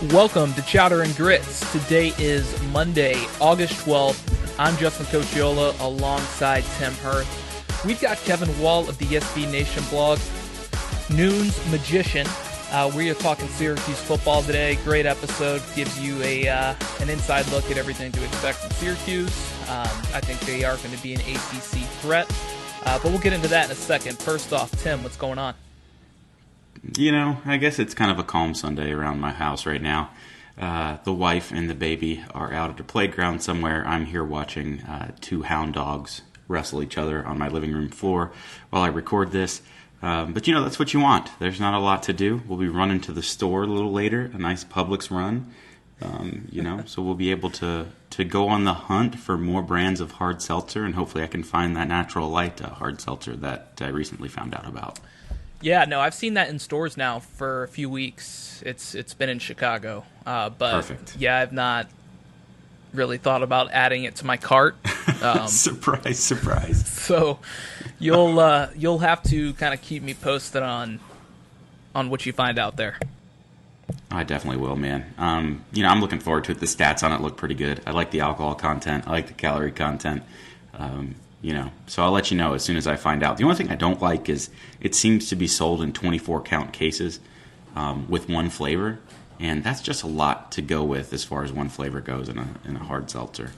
Welcome to Chowder and Grits. Today is Monday, August 12th. I'm Justin Cocciola alongside Tim Hirth. We've got Kevin Wall of the SB Nation blog, NunesMagician. We are talking Syracuse football today. Great episode. Gives you an inside look at everything to expect from Syracuse. I think they are going to be an ACC threat. But we'll get into that in a second. First off, Tim, what's going on? You know, I guess it's kind of a calm Sunday around my house right now. The wife and the baby are out at the playground somewhere. I'm here watching two hound dogs wrestle each other on my living room floor while I record this. But, you know, that's what you want. There's not a lot to do. We'll be running to the store a little later, a nice Publix run. So we'll be able to go on the hunt for more brands of hard seltzer, and hopefully I can find that Natural Light hard seltzer that I recently found out about. Yeah, no, I've seen that in stores now for a few weeks. It's been in Chicago, but Perfect. Yeah, I've not really thought about adding it to my cart. Surprise! So you'll have to kind of keep me posted on what you find out there. I definitely will, man. I'm looking forward to it. The stats on it look pretty good. I like the alcohol content. I like the calorie content. So I'll let you know as soon as I find out. The only thing I don't like is it seems to be sold in 24-count cases with one flavor, and that's just a lot to go with as far as one flavor goes in a hard seltzer.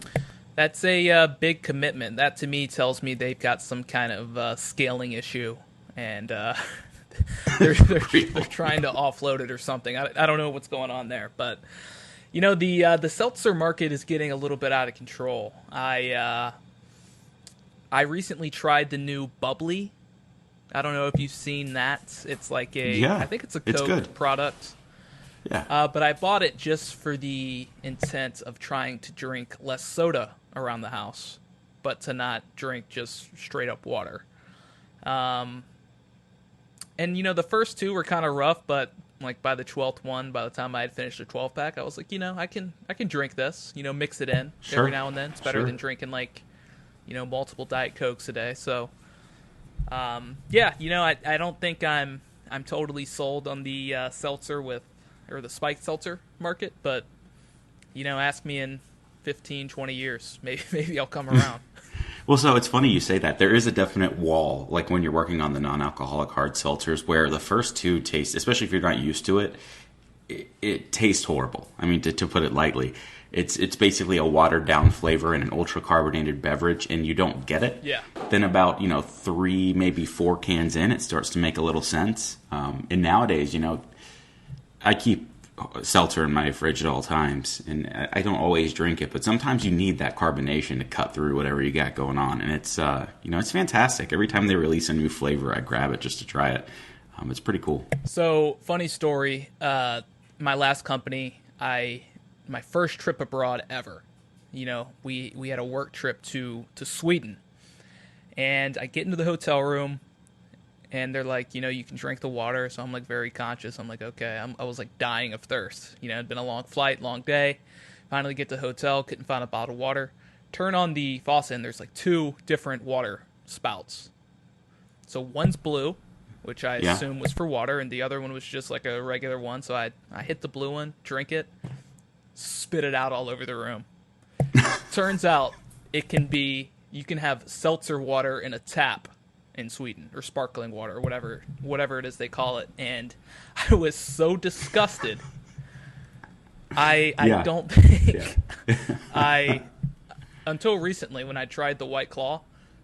That's a big commitment. That to me tells me they've got some kind of scaling issue, and they're trying to offload it or something. I don't know what's going on there, but you know the seltzer market is getting a little bit out of control. I recently tried the new Bubbly. I don't know if you've seen that. It's like I think it's a Coke product. Yeah. But I bought it just for the intent of trying to drink less soda around the house, but to not drink just straight up water. And the first two were kind of rough, but like by the 12th one, by the time I had finished the 12-pack, I was like, I can drink this. Mix it in every now and then. It's better than drinking multiple Diet Cokes a day. So, I don't think I'm totally sold on the seltzer or the spiked seltzer market, but, ask me in 15, 20 years. Maybe I'll come around. Well, so it's funny you say that. There is a definite wall, like when you're working on the non-alcoholic hard seltzers, where the first two taste, especially if you're not used to it, it tastes horrible. I mean, to put it lightly. It's basically a watered-down flavor in an ultra-carbonated beverage, and you don't get it. Yeah. Then about, 3, maybe 4 cans in, it starts to make a little sense. And nowadays, I keep seltzer in my fridge at all times, and I don't always drink it, but sometimes you need that carbonation to cut through whatever you got going on. And it's, it's fantastic. Every time they release a new flavor, I grab it just to try it. It's pretty cool. So, funny story. My last company, my first trip abroad ever, we had a work trip to Sweden, and I get into the hotel room, and they're like, you can drink the water. So I'm like very conscious. I'm like, okay. I was like dying of thirst. It'd been a long flight, long day. Finally get to the hotel, couldn't find a bottle of water. Turn on the faucet, and there's like 2 different water spouts. So one's blue, which I assume was for water, and the other one was just like a regular one. So I hit the blue one, drink it, spit it out all over the room. Turns out you can have seltzer water in a tap in Sweden, or sparkling water, or whatever it is they call it. And I was so disgusted. I don't think until recently when I tried the White Claw,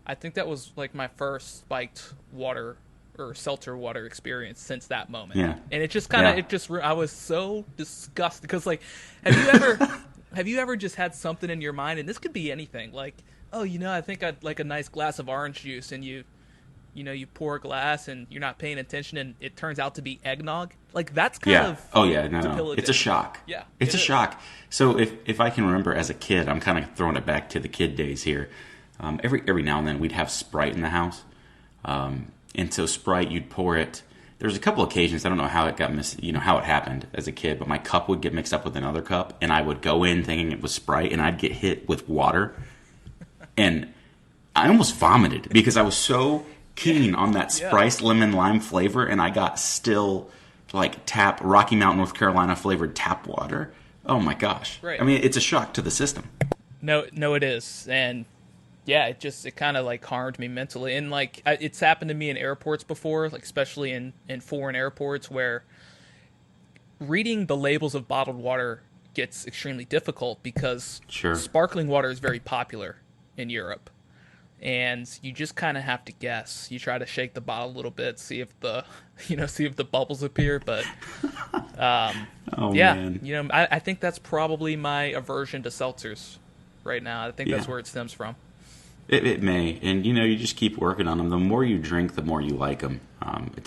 I think that was like my first spiked water or seltzer water experience since that moment. Yeah. And it just kind of I was so disgusted because like have you ever just had something in your mind, and this could be anything, like, I think I'd like a nice glass of orange juice, and you pour a glass and you're not paying attention and it turns out to be eggnog. Like that's kind of no. It's a shock. Yeah. It's a shock. So if I can remember as a kid, I'm kind of throwing it back to the kid days here. Every now and then we'd have Sprite in the house. And so Sprite, you'd pour it. There was a couple occasions, I don't know how it got how it happened as a kid, but my cup would get mixed up with another cup, and I would go in thinking it was Sprite, and I'd get hit with water. And I almost vomited because I was so keen on that Sprite lemon lime flavor, and I got still like tap Rocky Mountain, North Carolina flavored tap water. Oh my gosh. Right. I mean, it's a shock to the system. No, it is. And yeah, it kind of like harmed me mentally. And like, it's happened to me in airports before, like especially in foreign airports where reading the labels of bottled water gets extremely difficult because sparkling water is very popular in Europe. And you just kind of have to guess. You try to shake the bottle a little bit, see if the bubbles appear. But man. I think that's probably my aversion to seltzers right now. I think that's where it stems from. It may, and you just keep working on them. The more you drink, the more you like them.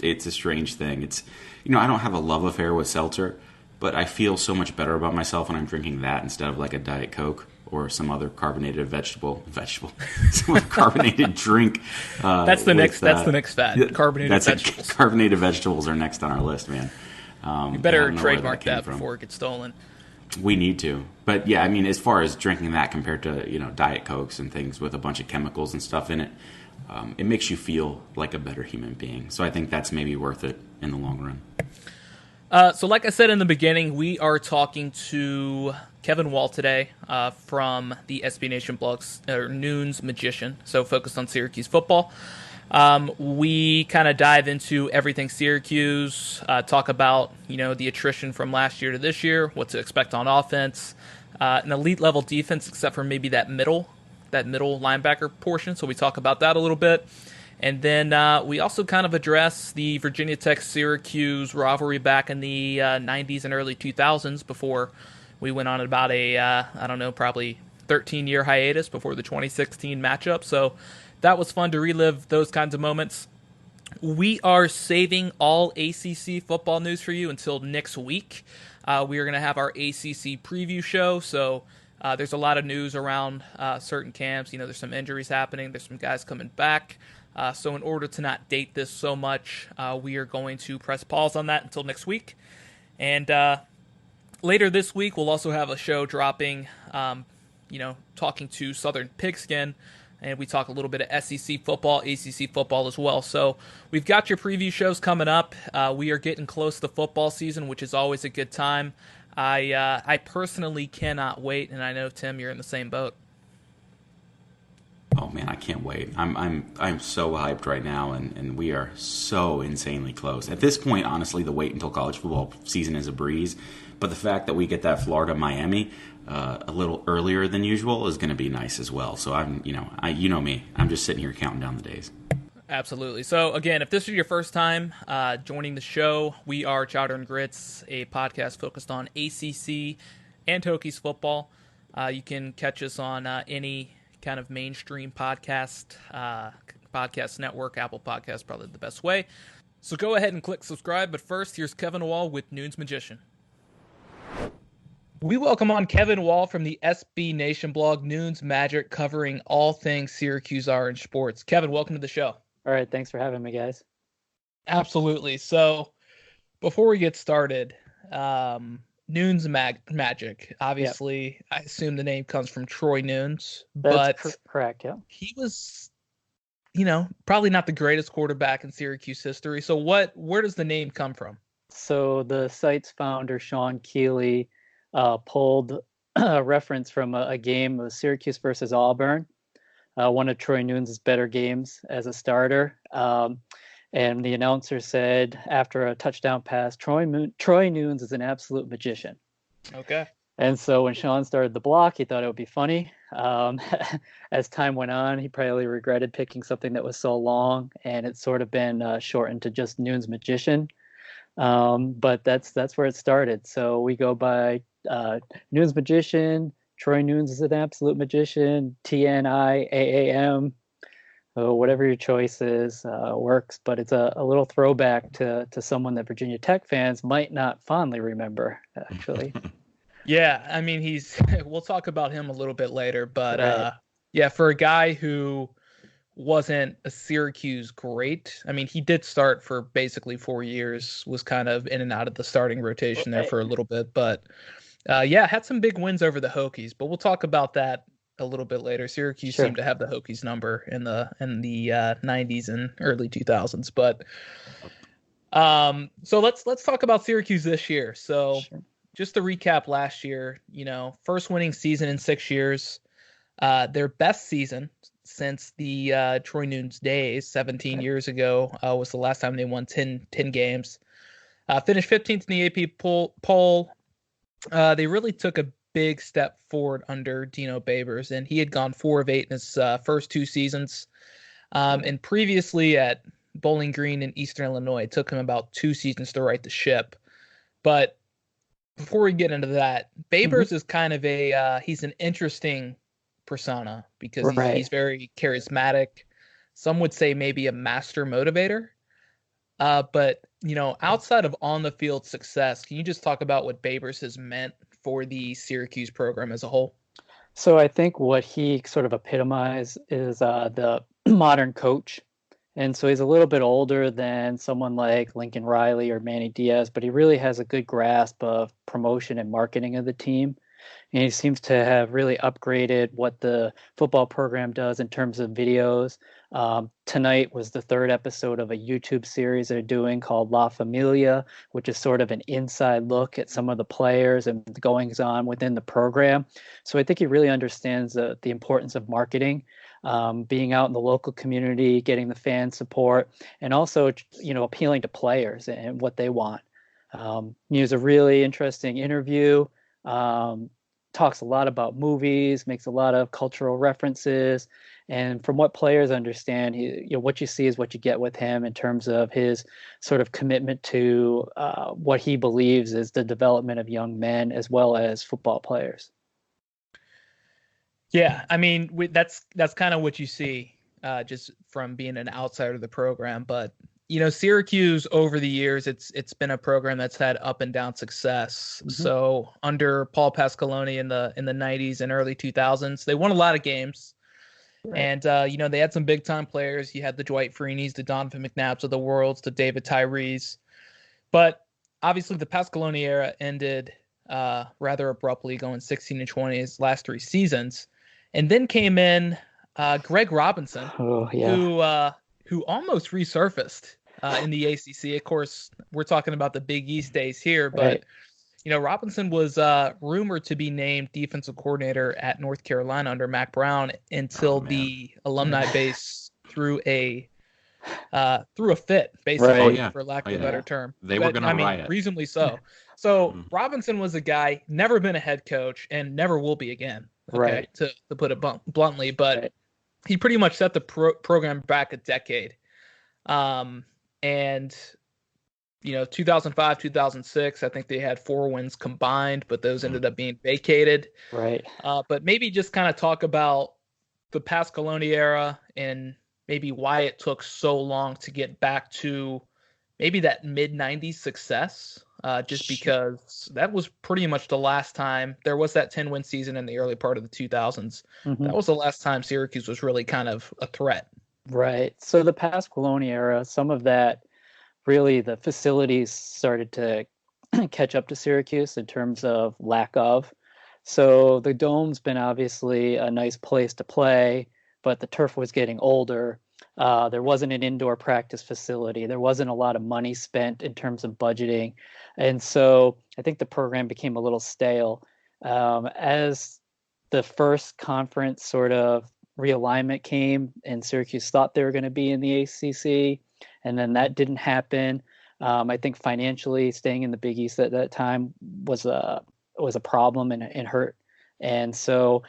It's a strange thing. It's I don't have a love affair with seltzer, but I feel so much better about myself when I'm drinking that instead of like a Diet Coke or some other carbonated some carbonated drink. That's the next fad. Carbonated vegetables. Carbonated vegetables are next on our list, man. You better trademark that before it gets stolen. We need to. But yeah, I mean, as far as drinking that compared to, Diet Cokes and things with a bunch of chemicals and stuff in it, it makes you feel like a better human being. So I think that's maybe worth it in the long run. So like I said in the beginning, we are talking to Kevin Wall today from the SB Nation blogs, or NunesMagician, so focused on Syracuse football. We kind of dive into everything Syracuse, talk about, the attrition from last year to this year, what to expect on offense, an elite level defense, except for maybe that middle linebacker portion. So we talk about that a little bit. And then we also kind of address the Virginia Tech-Syracuse rivalry back in the 90s and early 2000s before we went on about probably 13-year hiatus before the 2016 matchup. So that was fun to relive those kinds of moments. We are saving all ACC football news for you until next week. We are going to have our ACC preview show, so there's a lot of news around certain camps. There's some injuries happening. There's some guys coming back. So in order to not date this so much, we are going to press pause on that until next week. And later this week, we'll also have a show dropping, talking to Southern Pigskin. And we talk a little bit of SEC football, ACC football as well. So we've got your preview shows coming up. We are getting close to football season, which is always a good time. I personally cannot wait, and I know, Tim, you're in the same boat. Oh man, I can't wait. I'm so hyped right now, and we are so insanely close. At this point, honestly, the wait until college football season is a breeze. But the fact that we get that Florida-Miami a little earlier than usual is going to be nice as well. So you know me, I'm just sitting here counting down the days. Absolutely. So again, if this is your first time joining the show, we are Chowder and Grits, a podcast focused on ACC and Hokies football. You can catch us on any kind of mainstream podcast network. Apple Podcasts probably the best way. So go ahead and click subscribe. But first, here's Kevin Wall with NunesMagician. We welcome on Kevin Wall from the SB Nation blog, Nunes Magic, covering all things Syracuse Orange sports. Kevin, welcome to the show. All right, thanks for having me, guys. Absolutely. So before we get started, Nunes Magic, obviously, yep. I assume the name comes from Troy Nunes. That's correct, yeah. He was, probably not the greatest quarterback in Syracuse history. So where does the name come from? So the site's founder, Sean Keeley, pulled a reference from a game of Syracuse versus Auburn, one of Troy Nunes' better games as a starter. And the announcer said after a touchdown pass, Troy Nunes is an absolute magician. Okay. And so when Sean started the block, he thought it would be funny. As time went on, he probably regretted picking something that was so long, and it's sort of been shortened to just NunesMagician. But that's where it started. So we go by NunesMagician. Troy Nunes is an absolute magician. TNIAAM. Whatever your choice is works, but it's a little throwback to someone that Virginia Tech fans might not fondly remember, actually. Yeah, I mean, we'll talk about him a little bit later, but right. For a guy who wasn't a Syracuse great, I mean, he did start for basically 4 years, was kind of in and out of the starting rotation there for a little bit, but had some big wins over the Hokies, but we'll talk about that a little bit later. Syracuse seemed to have the Hokies number in the 90s and early 2000s, but So let's talk about Syracuse this year. So Sure. just to recap last year, first winning season in 6 years. Their best season since the Troy Nunes days, 17 years ago, was the last time they won 10 games. Finished 15th in the AP poll. They really took a big step forward under Dino Babers, and he had gone 4 of 8 in his first 2 seasons. And previously at Bowling Green in Eastern Illinois, it took him about 2 seasons to right the ship. But before we get into that, Babers is kind of he's an interesting persona because he's very charismatic. Some would say maybe a master motivator. But outside of on the field success, can you just talk about what Babers has meant for the Syracuse program as a whole? So I think what he sort of epitomized is the modern coach. And so he's a little bit older than someone like Lincoln Riley or Manny Diaz, but he really has a good grasp of promotion and marketing of the team. And he seems to have really upgraded what the football program does in terms of videos. Tonight was the 3rd episode of a YouTube series they're doing called La Familia, which is sort of an inside look at some of the players and the goings on within the program. So I think he really understands the importance of marketing, being out in the local community, getting the fan support, and also, appealing to players and what they want. He was a really interesting interview. Talks a lot about movies, makes a lot of cultural references, and from what players understand, what you see is what you get with him in terms of his sort of commitment to what he believes is the development of young men as well as football players. Yeah, I mean that's kind of what you see just from being an outsider of the program, but Syracuse over the years, it's been a program that's had up and down success. Mm-hmm. So under Paul Pasqualoni in the 90s and early 2000s, they won a lot of games. Right. And they had some big time players. You had the Dwight Freeneys, the Donovan McNabbs of the world, the David Tyrees. But obviously the Pasqualoni era ended rather abruptly, going 16-20 his last 3 seasons. And then came in Greg Robinson, who almost resurfaced in the ACC. Of course, we're talking about the Big East days here, but Robinson was rumored to be named defensive coordinator at North Carolina under Mac Brown until the alumni base threw a fit, basically, for lack of a better term. They were going to riot. Reasonably so. So Robinson was a guy, never been a head coach and never will be again. Okay, to put it bluntly, but he pretty much set the program back a decade. And 2005, 2006, I think they had 4 wins combined, but those ended up being vacated. Right. But maybe just kind of talk about the Pasqualoni era and maybe why it took so long to get back to maybe that mid-90s success, just because that was pretty much the last time there was that 10-win season in the early part of the 2000s. Mm-hmm. That was the last time Syracuse was really kind of a threat. Right. So the Pasqualoni era, some of that, really the facilities started to catch up to Syracuse in terms of lack of. So the Dome's been obviously a nice place to play, but the turf was getting older. There wasn't an indoor practice facility. There wasn't a lot of money spent in terms of budgeting. And so I think the program became a little stale. As the first conference sort of realignment came and Syracuse thought they were going to be in the ACC, and then that didn't happen. I think financially staying in the Big East at that time was a problem and hurt. And so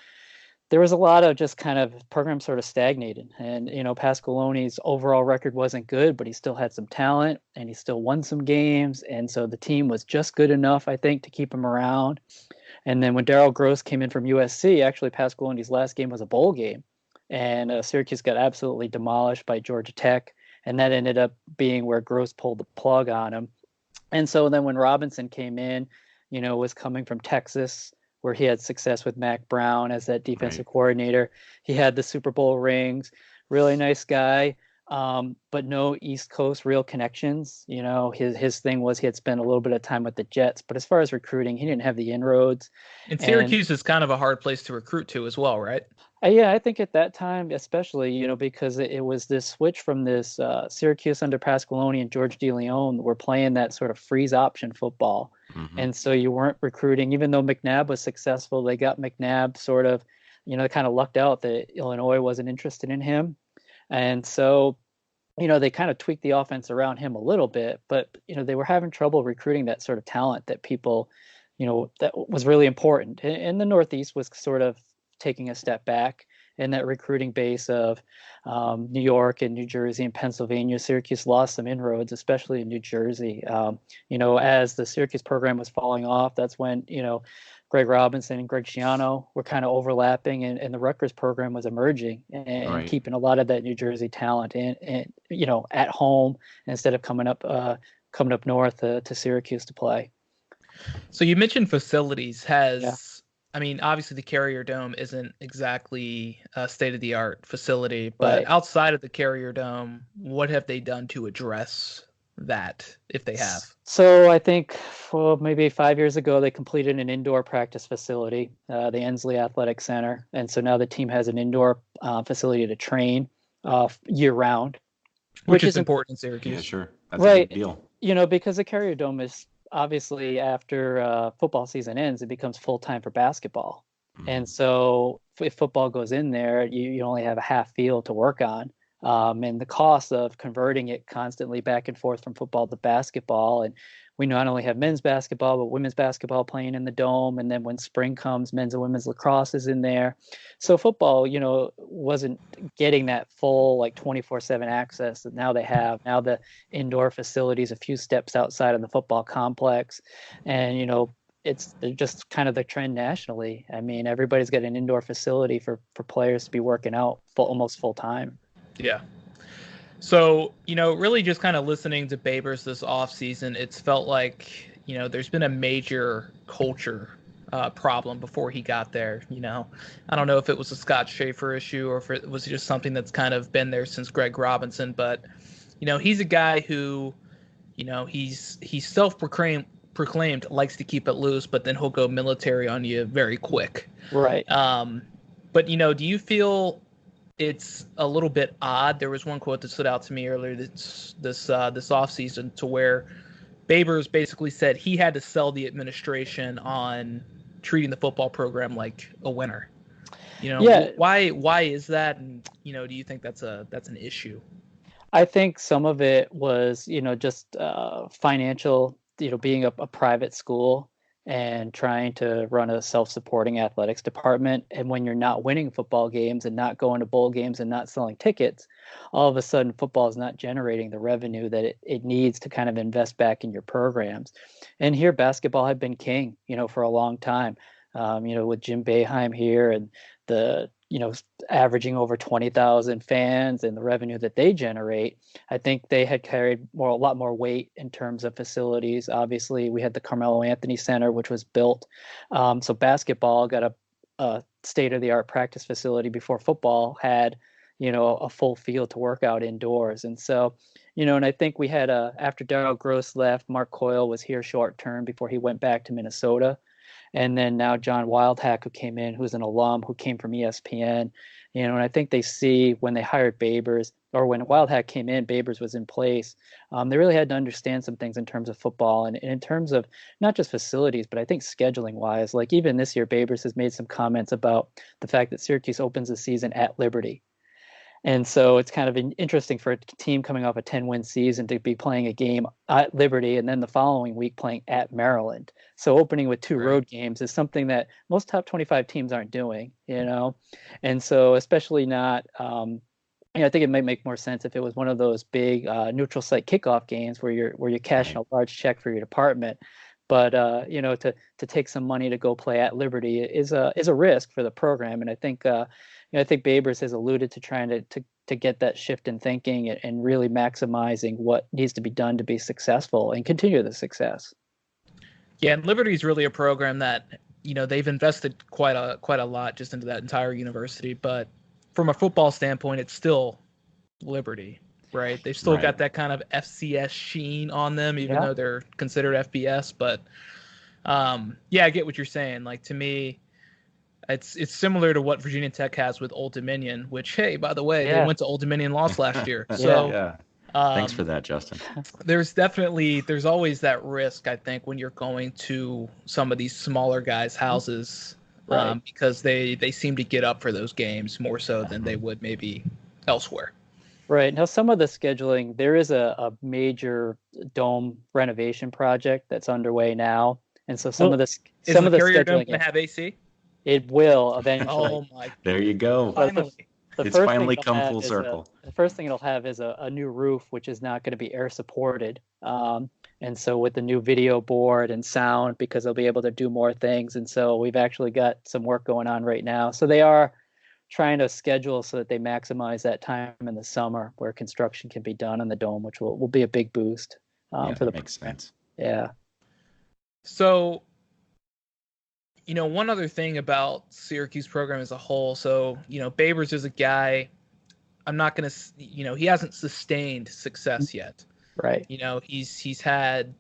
there was a lot of just kind of program sort of stagnated. And, Pasqualoni's overall record wasn't good, but he still had some talent and he still won some games. And so the team was just good enough, I think, to keep him around. And then when Darryl Gross came in from USC, actually Pasqualoni's last game was a bowl game. And Syracuse got absolutely demolished by Georgia Tech. And that ended up being where Gross pulled the plug on him. And so then when Robinson came in, was coming from Texas, where he had success with Mac Brown as that defensive coordinator. He had the Super Bowl rings, really nice guy, but no East Coast real connections. His thing was he had spent a little bit of time with the Jets, but as far as recruiting, he didn't have the inroads. And Syracuse is kind of a hard place to recruit to as well, right? Yeah, I think at that time, especially, because it was this switch from this Syracuse under Pasqualoni and George DeLeon were playing that sort of freeze option football. Hmm. And so you weren't recruiting, even though McNabb was successful, they got McNabb sort of, kind of lucked out that Illinois wasn't interested in him. And so, they kind of tweaked the offense around him a little bit, but, they were having trouble recruiting that sort of talent that people, that was really important. And the Northeast was sort of taking a step back in that recruiting base of New York and New Jersey and Pennsylvania. Syracuse lost some inroads, especially in New Jersey. As the Syracuse program was falling off, that's when, Greg Robinson and Greg Schiano were kind of overlapping, and the Rutgers program was emerging and Right. keeping a lot of that New Jersey talent at home instead of coming up north to Syracuse to play. So you mentioned facilities. Yeah. I mean, obviously the Carrier Dome isn't exactly a state-of-the-art facility, but Right. outside of the Carrier Dome, what have they done to address that, if they have? So I think maybe 5 years ago, they completed an indoor practice facility, the Ensley Athletic Center. And so now the team has an indoor facility to train year round, Which which is is important in Yeah, Syracuse. sure. That's a big right. deal. Because the Carrier Dome is obviously after football season ends, it becomes full time for basketball. And Hmm. so if football goes in there, you only have a half field to work on. And the cost of converting it constantly back and forth from football to basketball. And we not only have men's basketball, but women's basketball playing in the dome. And then when spring comes, men's and women's lacrosse is in there. So football, wasn't getting that full like 24/7 access that now they have. Now the indoor facilities a few steps outside of the football complex. And, it's just kind of the trend nationally. I mean, everybody's got an indoor facility for players to be working out almost full time. Yeah. So, really just kind of listening to Babers this offseason, it's felt like, there's been a major culture problem before he got there. I don't know if it was a Scott Schaefer issue or if it was just something that's kind of been there since Greg Robinson, but, he's a guy who, he's self-proclaimed likes to keep it loose, but then he'll go military on you very quick. Right. But, do you feel it's a little bit odd? There was one quote that stood out to me earlier this offseason to where Babers basically said he had to sell the administration on treating the football program like a winner. Yeah, Why is that? And do you think that's an issue? I think some of it was, just financial, being a private school and trying to run a self-supporting athletics department. And when you're not winning football games and not going to bowl games and not selling tickets, all of a sudden football is not generating the revenue that it needs to kind of invest back in your programs. And here basketball had been king, for a long time. With Jim Boeheim here and the, averaging over 20,000 fans and the revenue that they generate, I think they had carried a lot more weight in terms of facilities. Obviously, we had the Carmelo Anthony Center, which was built. So basketball got a state-of-the-art practice facility before football had, a full field to work out indoors. And so, and I think we had after Darryl Gross left, Mark Coyle was here short term before he went back to Minnesota. And then now John Wildhack, who came in, who's an alum, who came from ESPN, and I think they see when they hired Babers, or when Wildhack came in, Babers was in place. They really had to understand some things in terms of football and in terms of not just facilities, but I think scheduling wise. Like even this year, Babers has made some comments about the fact that Syracuse opens the season at Liberty. And so it's kind of interesting for a team coming off a 10-win season to be playing a game at Liberty and then the following week playing at Maryland. So opening with two Right. road games is something that most top 25 teams aren't doing, And so especially not, I think it might make more sense if it was one of those big neutral site kickoff games where you're cashing Right. a large check for your department. But to take some money to go play at Liberty is a risk for the program, and I think I think Babers has alluded to trying to get that shift in thinking and really maximizing what needs to be done to be successful and continue the success. Yeah, and Liberty is really a program that they've invested quite a lot just into that entire university. But from a football standpoint, it's still Liberty, right? They've still Right. got that kind of FCS sheen on them, even Yeah. though they're considered FBS. But yeah, I get what you're saying. Like to me, It's similar to what Virginia Tech has with Old Dominion, which, hey, by the way, Yeah. they went to Old Dominion, lost last year. So Yeah. Thanks for that, Justin. there's always that risk, I think, when you're going to some of these smaller guys' houses, Right. because they seem to get up for those games more so than they would maybe elsewhere. Right. Now, some of the scheduling, there is a major dome renovation project that's underway now. And so some of Is the the Carrier Dome scheduling, going to have AC? it will eventually. Oh my! There you go. Finally. It's first finally thing it'll come have full is circle. the first thing it'll have is a new roof, which is not going to be air supported. And so with the new video board and sound, because they'll be able to do more things. And so we've actually got some work going on right now. So they are trying to schedule so that they maximize that time in the summer where construction can be done on the dome, which will be a big boost Yeah, for the that makes sense. Yeah. So, one other thing about Syracuse program as a whole. So, Babers is a guy. I'm not going to, he hasn't sustained success yet. Right. He's had,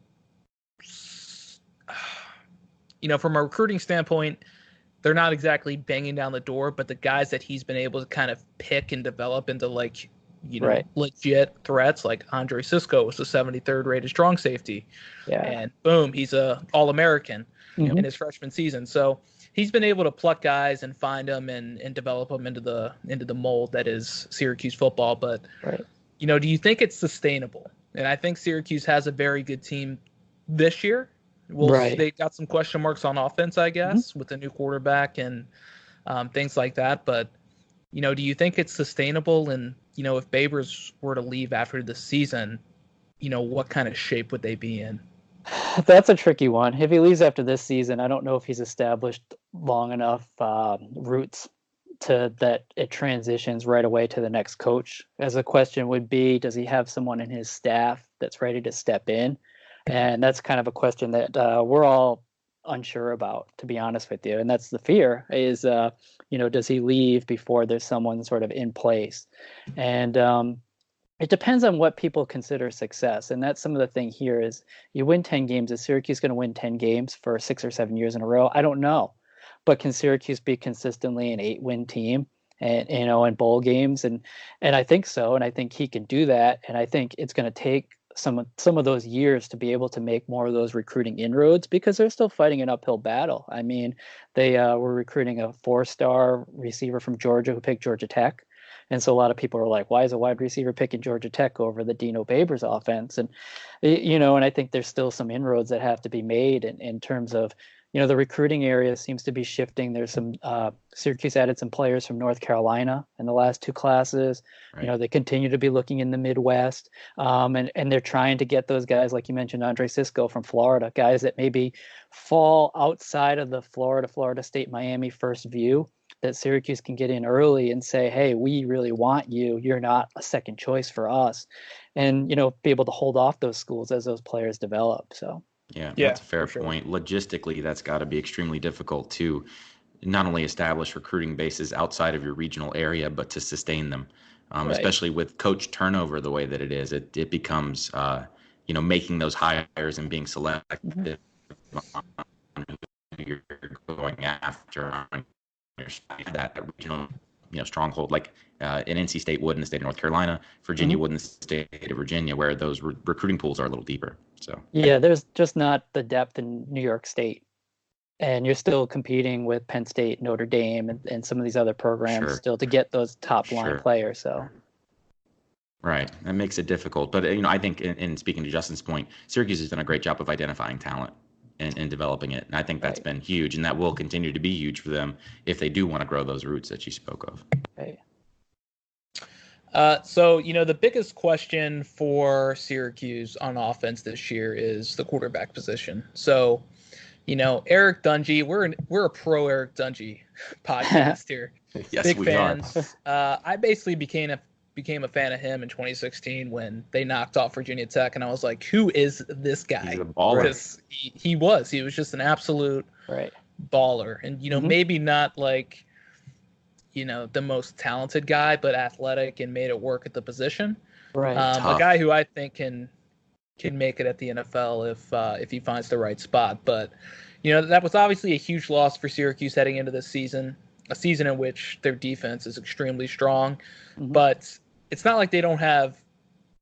from a recruiting standpoint, they're not exactly banging down the door, but the guys that he's been able to kind of pick and develop into Right. legit threats, like Andre Sisco was the 73rd rated strong safety. Yeah. And boom, he's a All-American Mhm. in his freshman season. So he's been able to pluck guys and find them and develop them into the mold that is Syracuse football. But, Right. do you think it's sustainable? And I think Syracuse has a very good team this year. Right. They got some question marks on offense, I guess, with the new quarterback and things like that. But, do you think it's sustainable? And, if Babers were to leave after the season, what kind of shape would they be in? That's a tricky one. If he leaves after this season, I don't know if he's established long enough roots to that it transitions right away to the next coach. As a question would be, does he have someone in his staff that's ready to step in? And that's kind of a question that we're all unsure about, to be honest with you. And that's the fear is, does he leave before there's someone sort of in place? And it depends on what people consider success. And that's some of the thing here is you win 10 games. Is Syracuse going to win 10 games for 6 or 7 years in a row? I don't know. But can Syracuse be consistently an 8-win team and, in bowl games? And I think so. And I think he can do that. And I think it's going to take some of those years to be able to make more of those recruiting inroads because they're still fighting an uphill battle. I mean, they were recruiting a 4-star receiver from Georgia who picked Georgia Tech. And so a lot of people are like, why is a wide receiver picking Georgia Tech over the Dino Babers offense? And, and I think there's still some inroads that have to be made in terms of, the recruiting area seems to be shifting. There's some Syracuse added some players from North Carolina in the last 2 classes. Right. They continue to be looking in the Midwest, and they're trying to get those guys, like you mentioned, Andre Sisco from Florida, guys that maybe fall outside of the Florida State, Miami first view, that Syracuse can get in early and say, hey, we really want you. You're not a second choice for us. And, be able to hold off those schools as those players develop. So. Yeah, Yeah, that's a fair for sure. point. Logistically, that's got to be extremely difficult to not only establish recruiting bases outside of your regional area, but to sustain them, Right. especially with coach turnover the way that it is. It becomes, making those hires and being selective on who you're going after on your side, that regional stronghold, like an NC State would in the state of North Carolina, Virginia would in the state of Virginia, where those recruiting pools are a little deeper. So Yeah, there's just not the depth in New York State. And you're still competing with Penn State, Notre Dame, and some of these other programs still to get those top line players. So, right, that makes it difficult. But I think, in speaking to Justin's point, Syracuse has done a great job of identifying talent and developing it, and I think that's been huge, and that will continue to be huge for them if they do want to grow those roots that you spoke of. Right. So, the biggest question for Syracuse on offense this year is the quarterback position. So, Eric Dungey, we're a pro Eric Dungey podcast here. Yes, Big we fans. I basically became a fan of him in 2016 when they knocked off Virginia Tech, and I was like, who is this guy? He's a baller. Because he was just an absolute baller. And, maybe not like, the most talented guy, but athletic and made it work at the position. Right. A guy who I think can make it at the NFL if he finds the right spot. But, That was obviously a huge loss for Syracuse heading into this season, a season in which their defense is extremely strong. Mm-hmm. But it's not like they don't have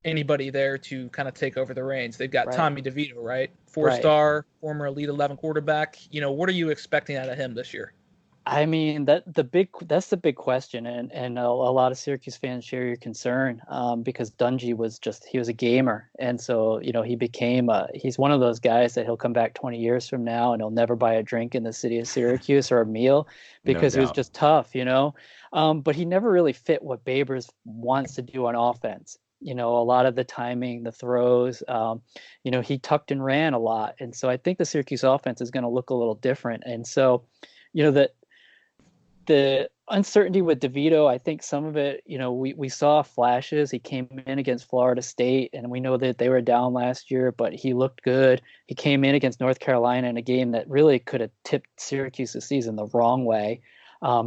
anybody there to kind of take over the reins. They've got Right. Tommy DeVito, right? Four-star, former Elite 11 quarterback. What are you expecting out of him this year? I mean, that's the big question, and a lot of Syracuse fans share your concern, because Dungey he was a gamer, and so he's one of those guys that he'll come back 20 years from now and he'll never buy a drink in the city of Syracuse or a meal because he was just tough, but he never really fit what Babers wants to do on offense. A lot of the timing, the throws, he tucked and ran a lot, and so I think the Syracuse offense is going to look a little different, and so that. The uncertainty with DeVito, I think some of it, we saw flashes. He came in against Florida State, and we know that they were down last year, but he looked good. He came in against North Carolina in a game that really could have tipped Syracuse's season the wrong way,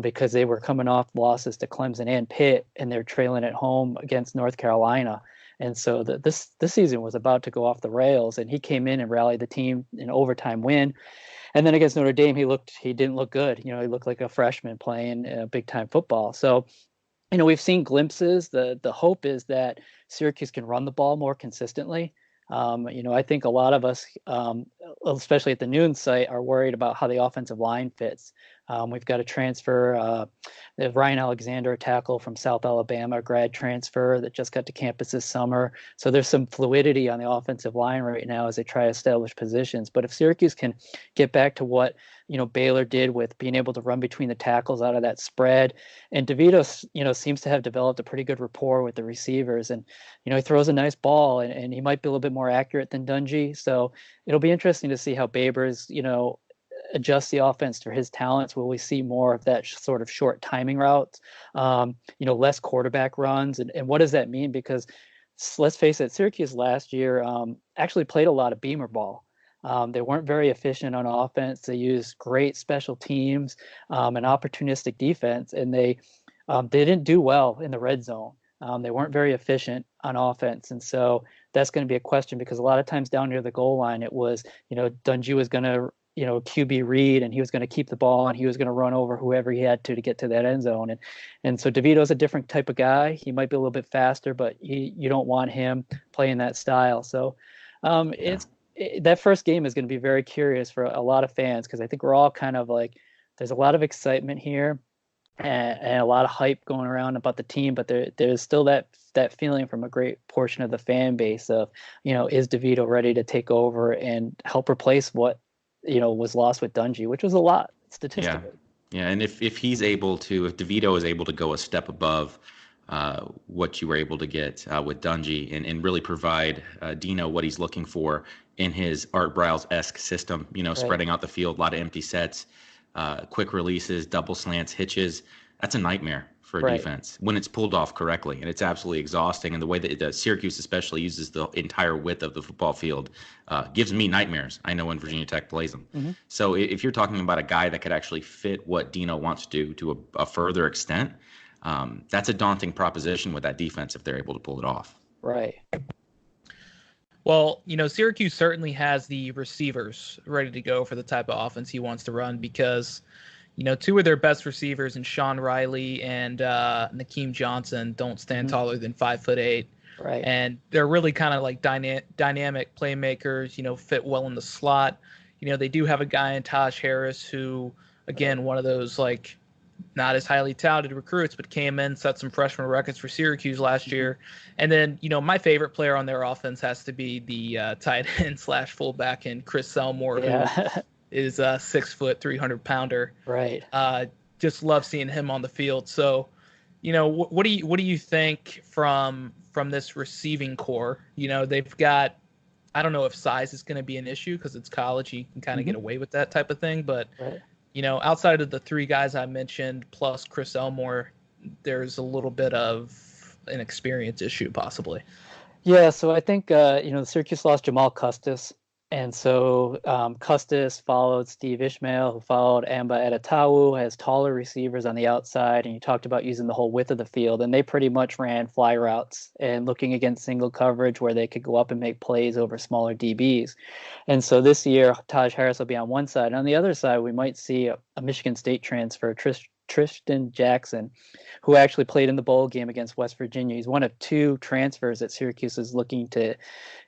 because they were coming off losses to Clemson and Pitt, and they're trailing at home against North Carolina. And so this season was about to go off the rails, and he came in and rallied the team in overtime win. And then against Notre Dame, he didn't look good. He looked like a freshman playing big time football. So, we've seen glimpses. The hope is that Syracuse can run the ball more consistently. I think a lot of us, especially at the Noon site, are worried about how the offensive line fits. We've got a transfer, Ryan Alexander, a tackle from South Alabama, a grad transfer that just got to campus this summer. So there's some fluidity on the offensive line right now as they try to establish positions. But if Syracuse can get back to what Baylor did with being able to run between the tackles out of that spread, and DeVito seems to have developed a pretty good rapport with the receivers, and he throws a nice ball, and he might be a little bit more accurate than Dungey. So it'll be interesting to see how Babers adjust the offense to his talents. Will we see more of that sort of short timing routes, less quarterback runs, and what does that mean? Because let's face it, Syracuse last year actually played a lot of beamer ball. They weren't very efficient on offense. They used great special teams and opportunistic defense, and they didn't do well in the red zone. They weren't very efficient on offense, and so that's going to be a question, because a lot of times down near the goal line, it was Dungey was going to QB read, and he was going to keep the ball, and he was going to run over whoever he had to get to that end zone. And so DeVito's a different type of guy. He might be a little bit faster, but you don't want him playing that style. So that first game is going to be very curious for a lot of fans, because I think we're all kind of like, there's a lot of excitement here and a lot of hype going around about the team, but there's still that feeling from a great portion of the fan base of, is DeVito ready to take over and help replace what was lost with Dungey, which was a lot statistically. Yeah. And if DeVito is able to go a step above what you were able to get with Dungey, and really provide Dino what he's looking for in his Art Briles-esque system, spreading out the field, a lot of empty sets, quick releases, double slants, hitches, that's a nightmare for a defense when it's pulled off correctly, and it's absolutely exhausting. And the way that Syracuse especially uses the entire width of the football field gives me nightmares. I know when Virginia Tech plays them. Mm-hmm. So if you're talking about a guy that could actually fit what Dino wants to do to a further extent, that's a daunting proposition with that defense if they're able to pull it off. Right. Well, Syracuse certainly has the receivers ready to go for the type of offense he wants to run, because two of their best receivers, in Sean Riley and Nakeem Johnson, don't stand taller than 5'8". Right. And they're really kind of like dynamic playmakers, fit well in the slot. They do have a guy in Taj Harris who, again, one of those like not as highly touted recruits, but came in, set some freshman records for Syracuse last year. And then, my favorite player on their offense has to be the tight end / fullback in Chris Selmore, who is a 6 foot, 300 pounder. Right. Just love seeing him on the field. So, what do you think from this receiving core? They've got, I don't know if size is going to be an issue, because it's college. You can kind of get away with that type of thing. But, outside of the three guys I mentioned, plus Chris Elmore, there's a little bit of an experience issue possibly. Yeah, so I think, Syracuse lost Jamal Custis, And so Custis followed Steve Ishmael, who followed Amba Edatawu, has taller receivers on the outside, and you talked about using the whole width of the field, and they pretty much ran fly routes and looking against single coverage where they could go up and make plays over smaller DBs. And so this year, Taj Harris will be on one side. And on the other side, we might see a Michigan State transfer, Tristan Jackson, who actually played in the bowl game against West Virginia. He's one of two transfers that Syracuse is looking to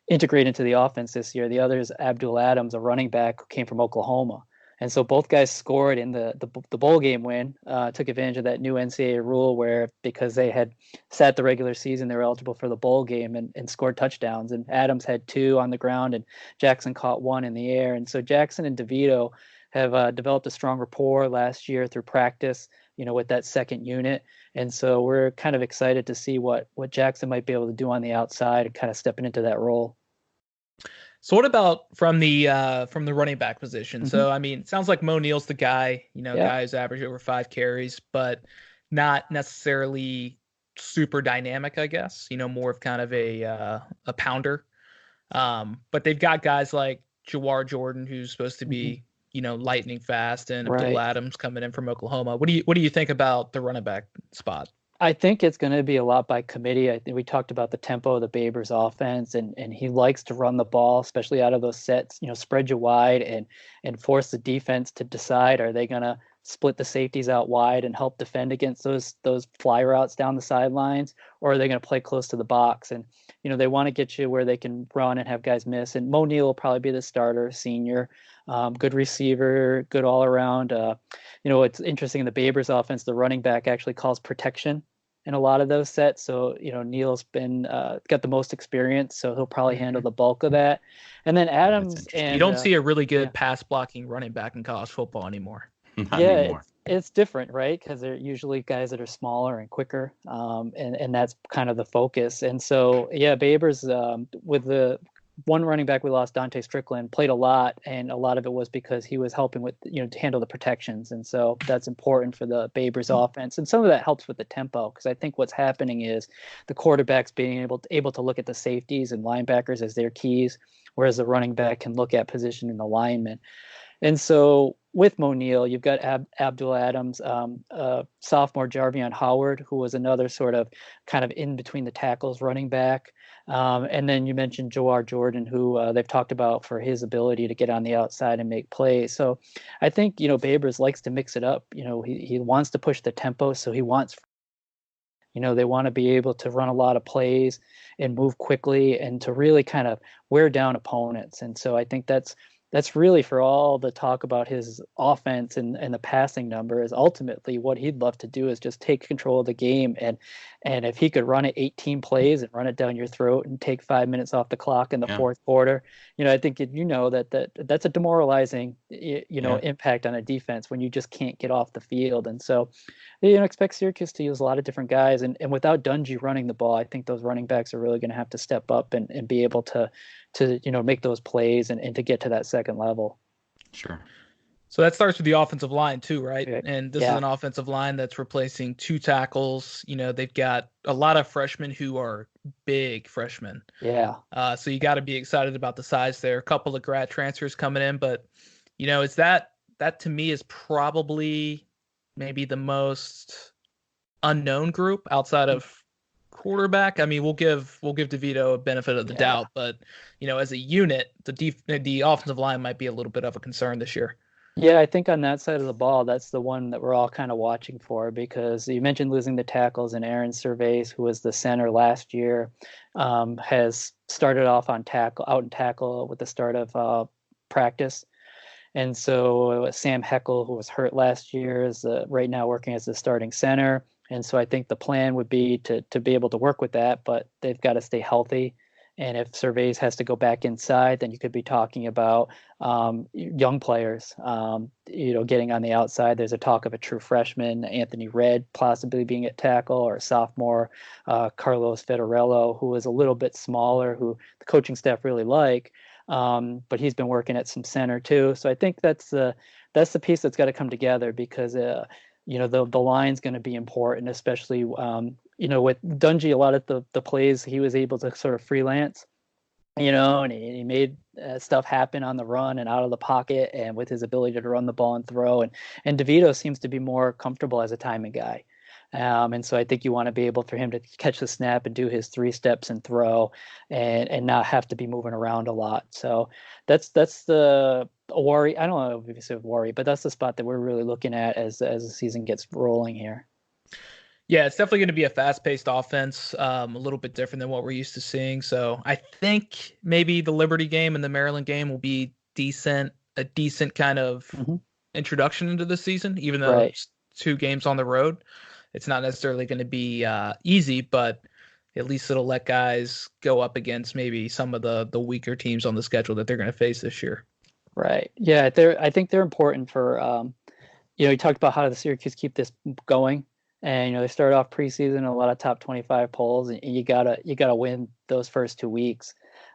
integrate into the offense this year. The other is Abdul Adams, a running back who came from Oklahoma. And so both guys scored in the bowl game win, took advantage of that new NCAA rule where because they had sat the regular season, they were eligible for the bowl game and scored touchdowns. And Adams had 2 on the ground and Jackson caught 1 in the air. And so Jackson and DeVito have developed a strong rapport last year through practice, with that second unit. And so we're kind of excited to see what Jackson might be able to do on the outside and kind of stepping into that role. So what about from the running back position? Mm-hmm. So, I mean, it sounds like Moe Neal's the guy, guy who's averaged over 5 carries, but not necessarily super dynamic, I guess, more of kind of a pounder. But they've got guys like Jawar Jordan, who's supposed to be, lightning fast, and Abdul Adams coming in from Oklahoma. What do you think about the running back spot? I think it's going to be a lot by committee. I think we talked about the tempo of the Babers offense, and he likes to run the ball, especially out of those sets, spread you wide and force the defense to decide, are they going to split the safeties out wide and help defend against those fly routes down the sidelines, or are they going to play close to the box? And, they want to get you where they can run and have guys miss. And Moe Neal will probably be the starter, senior, good receiver, good all around. It's interesting in the Babers offense, the running back actually calls protection in a lot of those sets. So, Neal's been got the most experience, so he'll probably handle the bulk of that. And then Adams, and you don't see a really good pass blocking running back in college football anymore. Not anymore. It's different, right? Because they're usually guys that are smaller and quicker, and that's kind of the focus. And so, Babers, with the one running back we lost, Dante Strickland, played a lot, and a lot of it was because he was helping with, to handle the protections. And so that's important for the Babers offense. And some of that helps with the tempo, because I think what's happening is the quarterbacks being able to look at the safeties and linebackers as their keys, whereas the running back can look at position in the lineman. And so with Moe Neal, you've got Abdul Adams, sophomore Jarvion Howard, who was another sort of kind of in between the tackles running back. And then you mentioned Jawar Jordan, who they've talked about for his ability to get on the outside and make plays. So I think, Babers likes to mix it up. He wants to push the tempo, so he wants, they want to be able to run a lot of plays and move quickly and to really kind of wear down opponents. And so I think that's really, for all the talk about his offense and the passing number, is ultimately what he'd love to do is just take control of the game. And if he could run it 18 plays and run it down your throat and take 5 minutes off the clock in the fourth quarter, I think that's a demoralizing, impact on a defense when you just can't get off the field. And so, expect Syracuse to use a lot of different guys. And without Dungey running the ball, I think those running backs are really going to have to step up and be able to make those plays and to get to that second level. Sure. So that starts with the offensive line too, right? And this is an offensive line that's replacing 2 tackles. They've got a lot of freshmen who are big freshmen. Yeah. So you got to be excited about the size there. A couple of grad transfers coming in, but is that to me is probably maybe the most unknown group outside of quarterback. I mean, we'll give DeVito a benefit of the doubt, but as a unit, the offensive line might be a little bit of a concern this year. Yeah, I think on that side of the ball, that's the one that we're all kind of watching for, because you mentioned losing the tackles, and Aaron Cervais, who was the center last year, has started off out in tackle with the start of practice. And so Sam Heckel, who was hurt last year, is right now working as the starting center. And so I think the plan would be to be able to work with that, but they've got to stay healthy. And if Cervais has to go back inside, then you could be talking about young players, getting on the outside. There's a talk of a true freshman, Anthony Redd, possibly being at tackle, or a sophomore, Carlos Federello, who is a little bit smaller, who the coaching staff really like, but he's been working at some center too. So I think that's the piece that's got to come together, because the line's going to be important, especially with Dungey. A lot of the plays he was able to sort of freelance, and he made stuff happen on the run and out of the pocket, and with his ability to run the ball and throw. And DeVito seems to be more comfortable as a timing guy. And so I think you want to be able for him to catch the snap and do his 3 steps and throw, and not have to be moving around a lot. So that's the worry. I don't know if you say worry, but that's the spot that we're really looking at as the season gets rolling here. Yeah, it's definitely going to be a fast-paced offense, a little bit different than what we're used to seeing. So I think maybe the Liberty game and the Maryland game will be a decent kind of introduction into the season, even though it's 2 games on the road. It's not necessarily going to be easy, but at least it'll let guys go up against maybe some of the weaker teams on the schedule that they're going to face this year. Right. Yeah, I think they're important for, you talked about how the Syracuse keep this going. And, they start off preseason, a lot of top 25 polls, and you gotta win those first 2 weeks.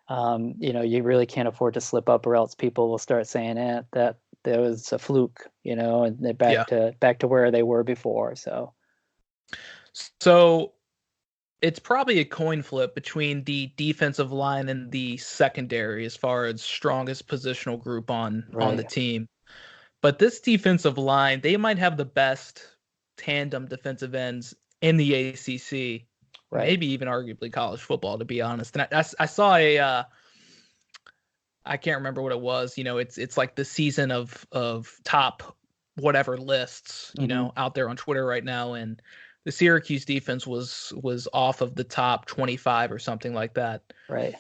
You really can't afford to slip up, or else people will start saying that there was a fluke, and they're back to where they were before. So it's probably a coin flip between the defensive line and the secondary as far as strongest positional group on the team. But this defensive line, they might have the best tandem defensive ends in the ACC, maybe even arguably college football, to be honest. And I saw I can't remember what it was. It's like the season of top whatever lists, out there on Twitter right now, and the Syracuse defense was off of the top 25 or something like that. Right.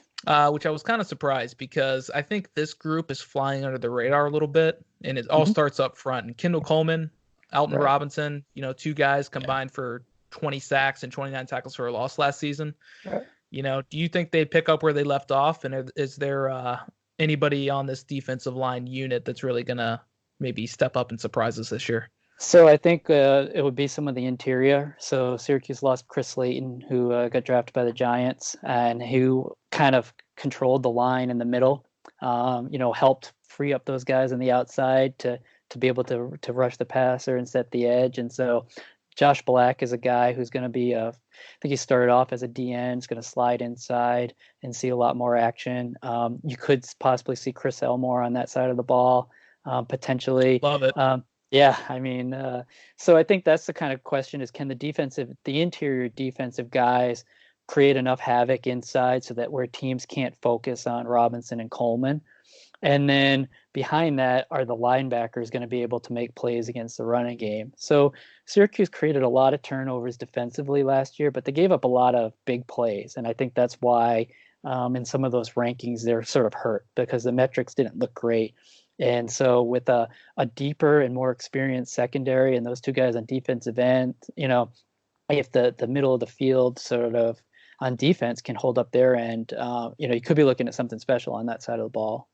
Which I was kind of surprised, because I think this group is flying under the radar a little bit, and it all starts up front. And Kendall Coleman, Alton Robinson, 2 guys combined for 20 sacks and 29 tackles for a loss last season. Right. Do you think they pick up where they left off? And is there anybody on this defensive line unit that's really going to maybe step up and surprise us this year? So I think it would be some of the interior. So Syracuse lost Chris Slayton, who got drafted by the Giants, and who kind of controlled the line in the middle, helped free up those guys on the outside to be able to rush the passer and set the edge. And so Josh Black is a guy who's going to be, I think he started off as a DN, is going to slide inside and see a lot more action. You could possibly see Chris Elmore on that side of the ball, potentially. Love it. Yeah, I mean, so I think that's the kind of question is, can the interior defensive guys create enough havoc inside so that where teams can't focus on Robinson and Coleman? And then behind that, are the linebackers going to be able to make plays against the running game? So Syracuse created a lot of turnovers defensively last year, but they gave up a lot of big plays. And I think that's why in some of those rankings, they're sort of hurt, because the metrics didn't look great. And so with a deeper and more experienced secondary and those 2 guys on defensive end, if the middle of the field sort of on defense can hold up their end, you could be looking at something special on that side of the ball.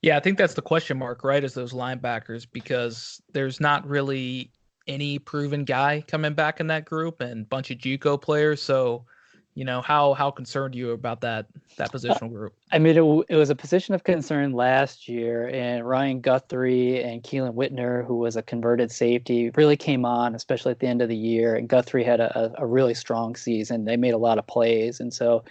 Yeah, I think that's the question mark, right, is those linebackers, because there's not really any proven guy coming back in that group, and a bunch of JUCO players. So, how concerned are you about that positional group? I mean, it was a position of concern last year, and Ryan Guthrie and Keelan Whitner, who was a converted safety, really came on, especially at the end of the year. And Guthrie had a really strong season. They made a lot of plays. And so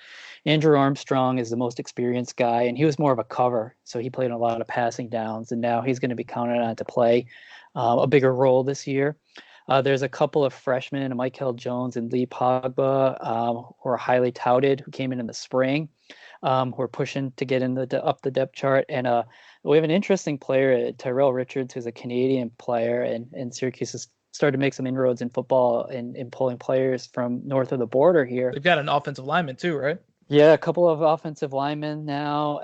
Andrew Armstrong is the most experienced guy, and he was more of a cover. So he played a lot of passing downs, and now he's going to be counted on to play a bigger role this year. There's a couple of freshmen, Michael Jones and Lee Pogba, who are highly touted, who came in the spring, who are pushing to get in up the depth chart. And we have an interesting player, Tyrell Richards, who's a Canadian player, and Syracuse has started to make some inroads in football in pulling players from north of the border here. They've got an offensive lineman too, right? Yeah, a couple of offensive linemen now,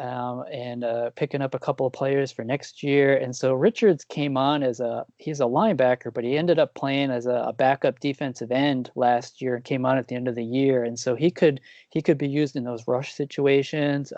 and picking up a couple of players for next year. And so Richards came on he's a linebacker, but he ended up playing as a backup defensive end last year and came on at the end of the year. And so he could be used in those rush situations.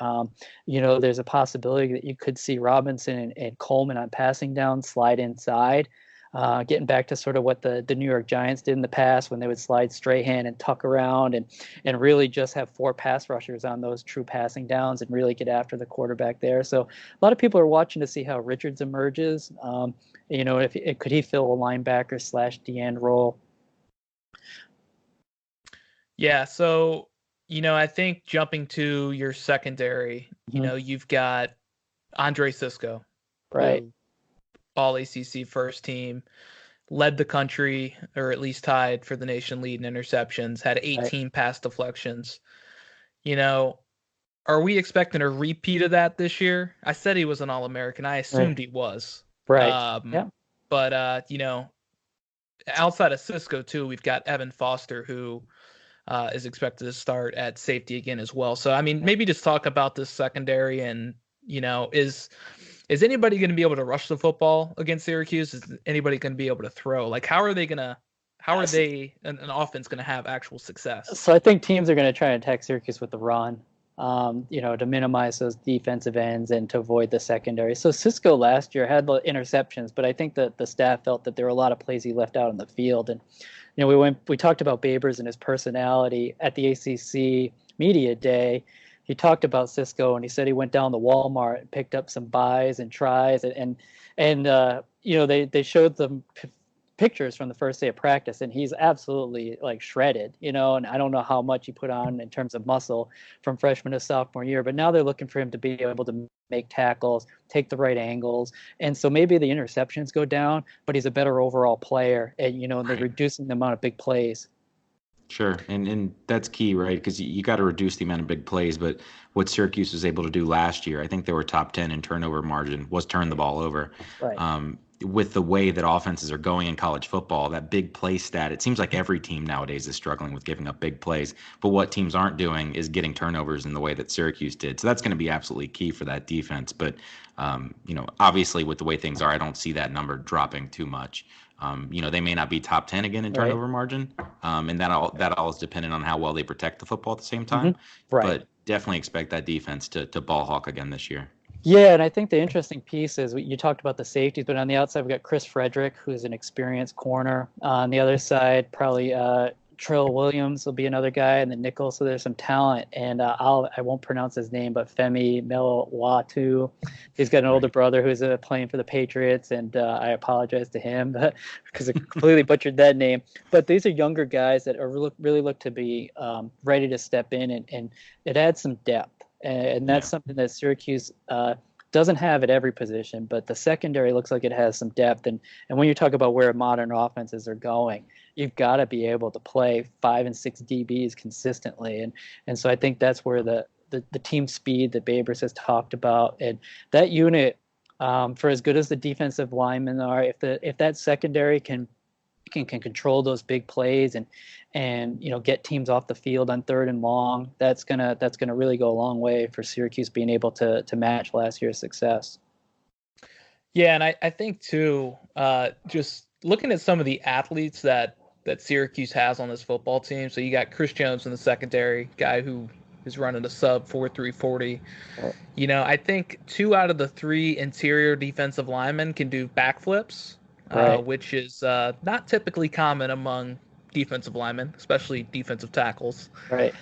There's a possibility that you could see Robinson and Coleman on passing down slide inside. Getting back to sort of what the New York Giants did in the past, when they would slide Strahan and tuck around and really just have 4 pass rushers on those true passing downs and really get after the quarterback there. So a lot of people are watching to see how Richards emerges. Could he fill a linebacker / DN role? Yeah, so I think jumping to your secondary, you've got Andre Sisco, Right. who all ACC first team, led the country, or at least tied for the nation lead in interceptions, had 18 pass deflections. Are we expecting a repeat of that this year? I said he was an All-American. I assumed he was. Right. Yeah. But, outside of Cisco, too, we've got Evan Foster, who is expected to start at safety again as well. So, I mean, maybe just talk about this secondary and, is anybody going to be able to rush the football against Syracuse? Is anybody going to be able to throw? Like, how are they an offense going to have actual success? So I think teams are going to try and attack Syracuse with the run, to minimize those defensive ends and to avoid the secondary. So Cisco last year had the interceptions, but I think that the staff felt that there were a lot of plays he left out on the field. And, we talked about Babers and his personality at the ACC media day. He talked about Cisco, and he said he went down to Walmart and picked up some buys and tries, and they showed them pictures from the first day of practice, and he's absolutely like shredded, and I don't know how much he put on in terms of muscle from freshman to sophomore year, but now they're looking for him to be able to make tackles, take the right angles, and so maybe the interceptions go down, but he's a better overall player, and they're reducing the amount of big plays. Sure, and that's key, right? Because you got to reduce the amount of big plays. But what Syracuse was able to do last year, I think they were top 10 in turnover margin, was turn the ball over. Right. With the way that offenses are going in college football, that big play stat, it seems like every team nowadays is struggling with giving up big plays. But what teams aren't doing is getting turnovers in the way that Syracuse did. So that's going to be absolutely key for that defense. But, obviously with the way things are, I don't see that number dropping too much. They may not be top 10 again in turnover margin. And that all is dependent on how well they protect the football at the same time. Mm-hmm. Right. But definitely expect that defense to ball hawk again this year. Yeah, and I think the interesting piece is you talked about the safeties, but on the outside, we've got Chris Frederick, who's an experienced corner. On the other side, probably Trill Williams will be another guy, and the nickel. So there's some talent, and I won't pronounce his name, but Femi Melawatu. He's got an older brother who's playing for the Patriots, and I apologize to him because I completely butchered that name. But these are younger guys that are really look to be ready to step in, and it adds some depth. And that's something that Syracuse doesn't have at every position, but the secondary looks like it has some depth. And when you talk about where modern offenses are going, you've got to be able to play 5 and 6 DBs consistently. And so I think that's where the team speed that Babers has talked about, and that unit, for as good as the defensive linemen are, if that secondary can control those big plays and get teams off the field on 3rd and long, that's gonna really go a long way for Syracuse being able to match last year's success. Yeah, and I think too, just looking at some of the athletes that Syracuse has on this football team. So you got Chris Jones in the secondary, guy who is running a sub 4.3 40. I think 2 out of the 3 interior defensive linemen can do backflips. Which is not typically common among defensive linemen, especially defensive tackles. Right.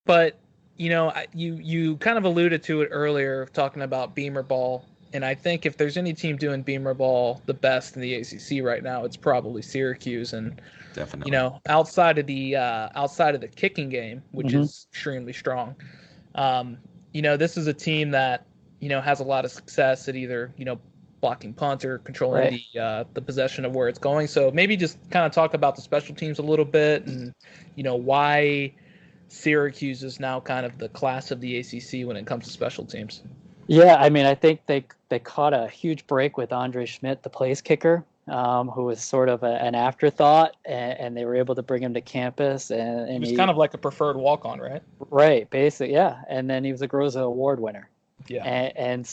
But, you kind of alluded to it earlier, talking about Beamer ball. And I think if there's any team doing Beamer ball the best in the ACC right now, it's probably Syracuse. And, definitely, outside of the kicking game, which is extremely strong, this is a team that, has a lot of success at either, blocking punts or controlling the possession of where it's going. So maybe just kind of talk about the special teams a little bit and, why Syracuse is now kind of the class of the ACC when it comes to special teams. Yeah, I mean, I think they caught a huge break with Andre Schmidt, the place kicker, who was sort of an afterthought, and they were able to bring him to campus. And he was kind of like a preferred walk-on, right? Right, basically, yeah. And then he was a Groza Award winner. Yeah. And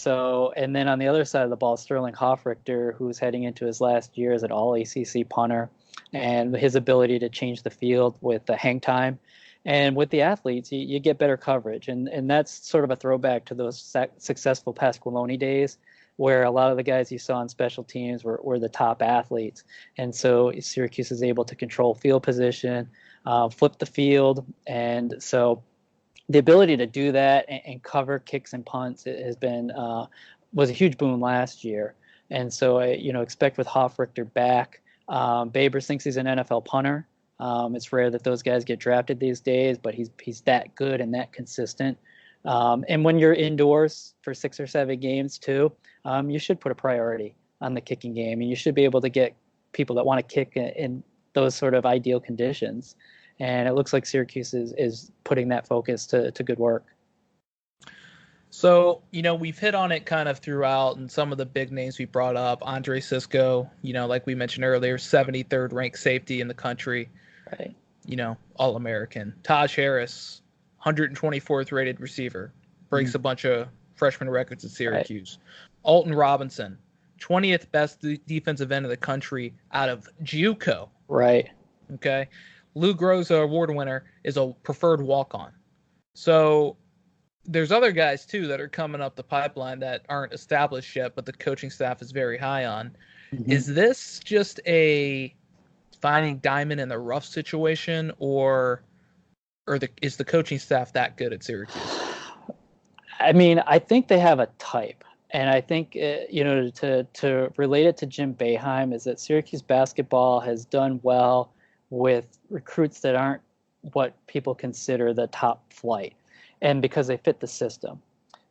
then on the other side of the ball, Sterling Hoffrichter, who's heading into his last year as an all-ACC punter, and his ability to change the field with the hang time. And with the athletes, you get better coverage. And that's sort of a throwback to those successful Pasqualoni days, where a lot of the guys you saw on special teams were the top athletes. And so Syracuse is able to control field position, flip the field. And so the ability to do that and cover kicks and punts has been was a huge boon last year, and so expect with Hoffrichter back. Babers thinks he's an NFL punter. It's rare that those guys get drafted these days, but he's that good and that consistent. And when you're indoors for 6 or 7 games too, you should put a priority on the kicking game, and you should be able to get people that want to kick in those sort of ideal conditions. And it looks like Syracuse is putting that focus to good work. So, we've hit on it kind of throughout, and some of the big names we brought up. Andre Sisco, like we mentioned earlier, 73rd ranked safety in the country. Right. All-American. Taj Harris, 124th rated receiver. Breaks a bunch of freshman records at Syracuse. Right. Alton Robinson, 20th best defensive end of the country out of JUCO. Right. Okay. Lou Groza award winner is a preferred walk-on. So there's other guys too that are coming up the pipeline that aren't established yet, but the coaching staff is very high on. Mm-hmm. Is this just a finding diamond in the rough situation, or is the coaching staff that good at Syracuse? I mean, I think they have a type. And I think, to relate it to Jim Boeheim, is that Syracuse basketball has done well with recruits that aren't what people consider the top flight, and because they fit the system.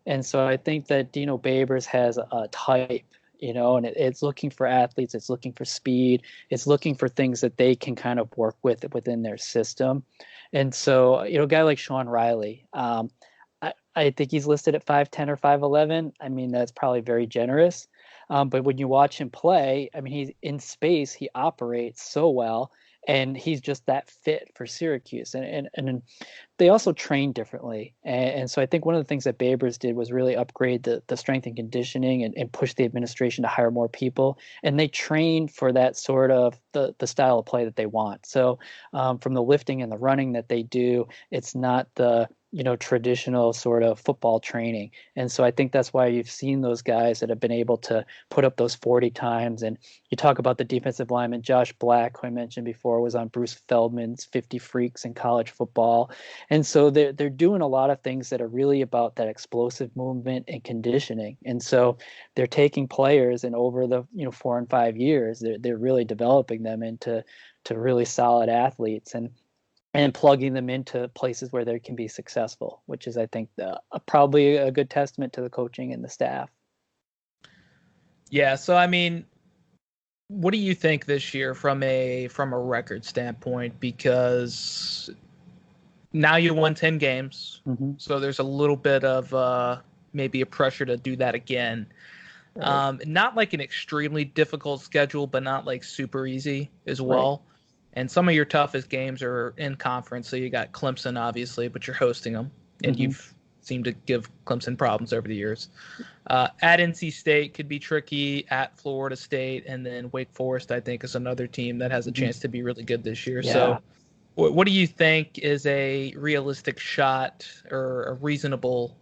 And so I think that Dino Babers has a type, and it's looking for athletes, it's looking for speed, it's looking for things that they can kind of work with within their system. And so, a guy like Sean Riley, I think he's listed at 5'10" or 5'11". I mean, that's probably very generous. But when you watch him play, I mean, he's in space, he operates so well, and he's just that fit for Syracuse. And they also train differently. And so I think one of the things that Babers did was really upgrade the strength and conditioning and push the administration to hire more people. And they train for that sort of the style of play that they want. So from the lifting and the running that they do, it's not the traditional sort of football training. And so I think that's why you've seen those guys that have been able to put up those 40 times. And you talk about the defensive lineman, Josh Black, who I mentioned before, was on Bruce Feldman's 50 Freaks in college football. And so they're doing a lot of things that are really about that explosive movement and conditioning. And so they're taking players, and over the 4 and 5 years, they're really developing them into really solid athletes and plugging them into places where they can be successful, which is, I think, probably a good testament to the coaching and the staff. Yeah. So, I mean, what do you think this year from a record standpoint? Because now you won 10 games, so there's a little bit of maybe a pressure to do that again. Right. Not like an extremely difficult schedule, but not like super easy as well. Right. And some of your toughest games are in conference. So you got Clemson, obviously, but you're hosting them. And you've seemed to give Clemson problems over the years. At NC State could be tricky. At Florida State. And then Wake Forest, I think, is another team that has a chance to be really good this year. Yeah. So what do you think is a realistic shot or a reasonable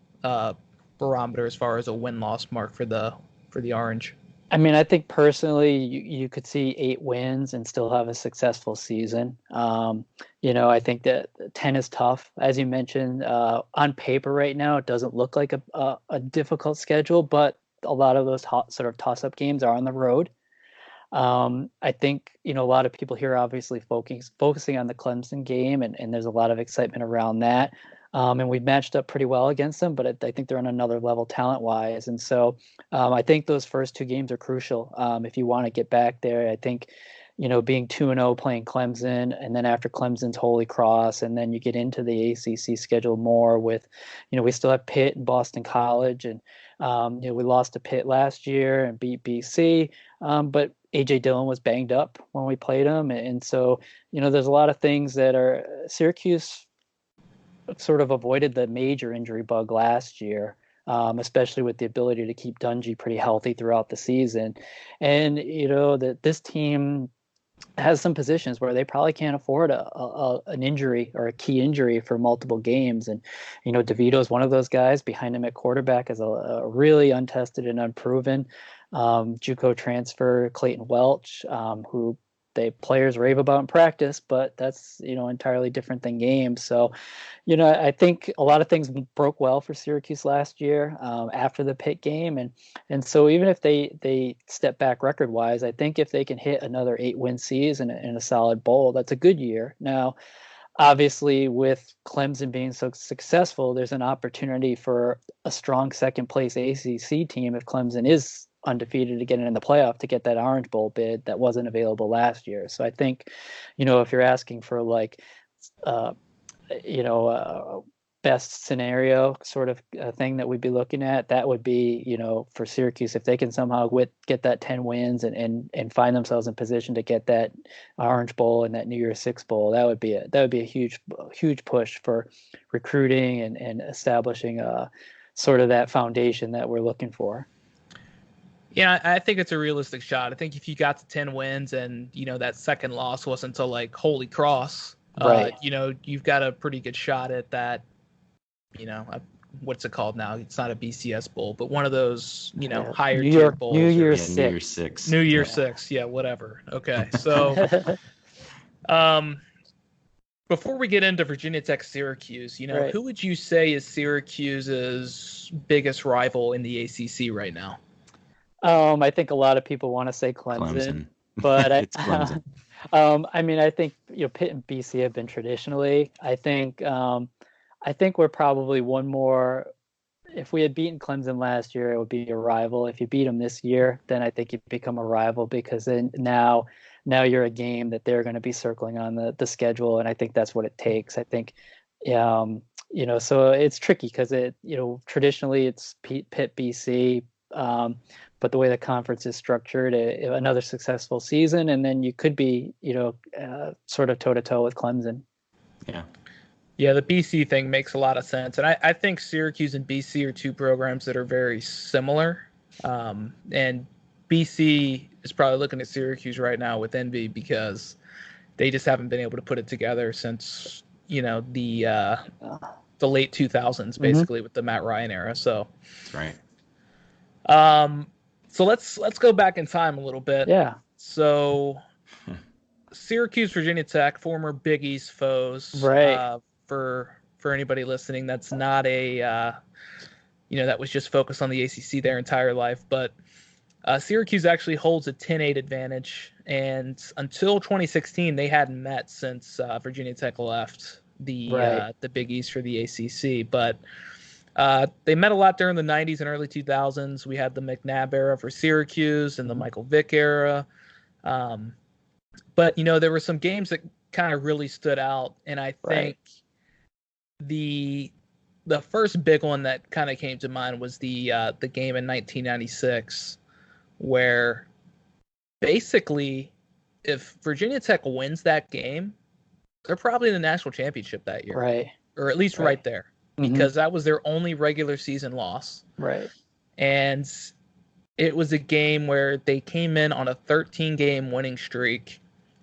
barometer as far as a win-loss mark for the Orange? I mean, I think personally, you could see 8 wins and still have a successful season. I think that 10 is tough. As you mentioned, on paper right now, it doesn't look like a difficult schedule, but a lot of those sort of toss-up games are on the road. I think, a lot of people here are obviously focusing on the Clemson game, and there's a lot of excitement around that. And we've matched up pretty well against them, but I think they're on another level talent-wise. And so I think those first 2 games are crucial if you want to get back there. I think, being 2-0 playing Clemson, and then after Clemson's Holy Cross, and then you get into the ACC schedule more with, we still have Pitt and Boston College, and, we lost to Pitt last year and beat BC, but A.J. Dillon was banged up when we played him. And so, there's a lot of things that are Syracuse sort of avoided the major injury bug last year, especially with the ability to keep Dungey pretty healthy throughout the season. And, that this team has some positions where they probably can't afford an injury or a key injury for multiple games. And, DeVito is one of those guys. Behind him at quarterback is a really untested and unproven JUCO transfer, Clayton Welch, who players rave about in practice, but that's, entirely different than games. So, I think a lot of things broke well for Syracuse last year after the Pitt game. And so even if they step back record wise, I think if they can hit another 8-win season in a solid bowl, that's a good year. Now, obviously, with Clemson being so successful, there's an opportunity for a strong second place ACC team if Clemson is undefeated to get in the playoff to get that Orange Bowl bid that wasn't available last year. So I think, if you're asking for like, best scenario sort of thing that we'd be looking at, that would be, for Syracuse, if they can somehow get that 10 wins and find themselves in position to get that Orange Bowl and that New Year's Six Bowl, that would be a huge push for recruiting and establishing sort of that foundation that we're looking for. Yeah, I think it's a realistic shot. I think if you got to 10 wins and, that second loss wasn't to like Holy Cross, right. You've got a pretty good shot at that, what's it called now? It's not a BCS Bowl, but one of those, higher tier bowls. New Year's Six. New Year's Six. Yeah, whatever. Okay. So, before we get into Virginia Tech Syracuse, right. Who would you say is Syracuse's biggest rival in the ACC right now? I think a lot of people want to say Clemson. But it's Clemson. I think Pitt and BC have been traditionally. I think we're probably one more. If we had beaten Clemson last year, it would be a rival. If you beat them this year, then I think you become a rival, because then now you're a game that they're going to be circling on the schedule, and I think that's what it takes. I think, so it's tricky because traditionally it's Pitt BC. But the way the conference is structured, another successful season, and then you could be, sort of toe-to-toe with Clemson. Yeah, the BC thing makes a lot of sense. And I think Syracuse and BC are two programs that are very similar. And BC is probably looking at Syracuse right now with envy because they just haven't been able to put it together since, the late 2000s, basically, with the Matt Ryan era. So that's right. So let's go back in time a little bit. Yeah. So Syracuse, Virginia Tech, former Big East foes. Right. For anybody listening, that's not a that was just focused on the ACC their entire life. But Syracuse actually holds a 10-8 advantage, and until 2016, they hadn't met since Virginia Tech left the Big East for the ACC. But they met a lot during the 90s and early 2000s. We had the McNabb era for Syracuse and the Michael Vick era. But, there were some games that kind of really stood out. And I think the first big one that kind of came to mind was the game in 1996, where basically if Virginia Tech wins that game, they're probably in the national championship that year. Right. Or at least right there. Because that was their only regular season loss. Right. And it was a game where they came in on a 13-game winning streak,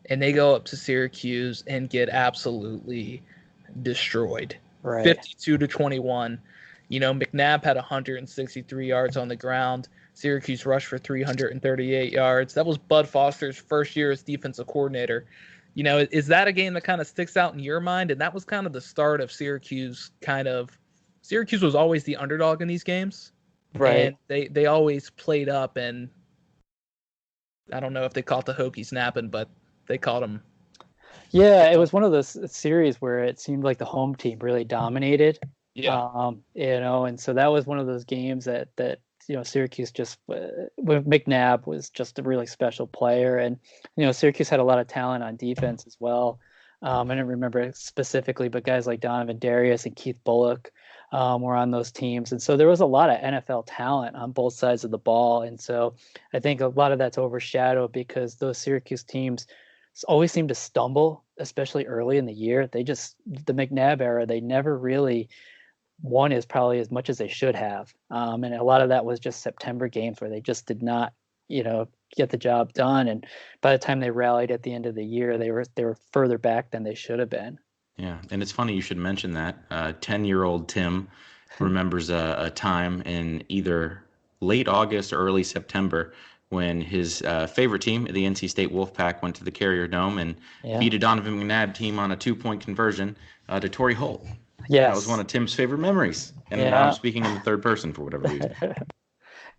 and they go up to Syracuse and get absolutely destroyed. Right. 52-21. McNabb had 163 yards on the ground. Syracuse rushed for 338 yards. That was Bud Foster's first year as defensive coordinator. Is that a game that kind of sticks out in your mind? And that was kind of the start of Syracuse. Syracuse was always the underdog in these games. Right. And they always played up, and I don't know if they caught the Hokies napping, but they caught them. Yeah, it was one of those series where it seemed like the home team really dominated. Yeah. And so that was one of those games that Syracuse just McNabb was just a really special player, and Syracuse had a lot of talent on defense as well. I don't remember it specifically, but guys like Donovan Darius and Keith Bullock were on those teams, and so there was a lot of NFL talent on both sides of the ball. And so I think a lot of that's overshadowed because those Syracuse teams always seem to stumble, especially early in the year. The McNabb era, they never really won as probably as much as they should have. And a lot of that was just September games where they just did not, get the job done. And by the time they rallied at the end of the year, they were further back than they should have been. Yeah. And it's funny you should mention that. 10-year-old Tim remembers a time in either late August or early September when his favorite team, the NC State Wolfpack, went to the Carrier Dome and beat a Donovan McNabb team on a 2-point conversion to Torrey Holt. Yes. That was one of Tim's favorite memories. And now I'm speaking in the third person for whatever reason.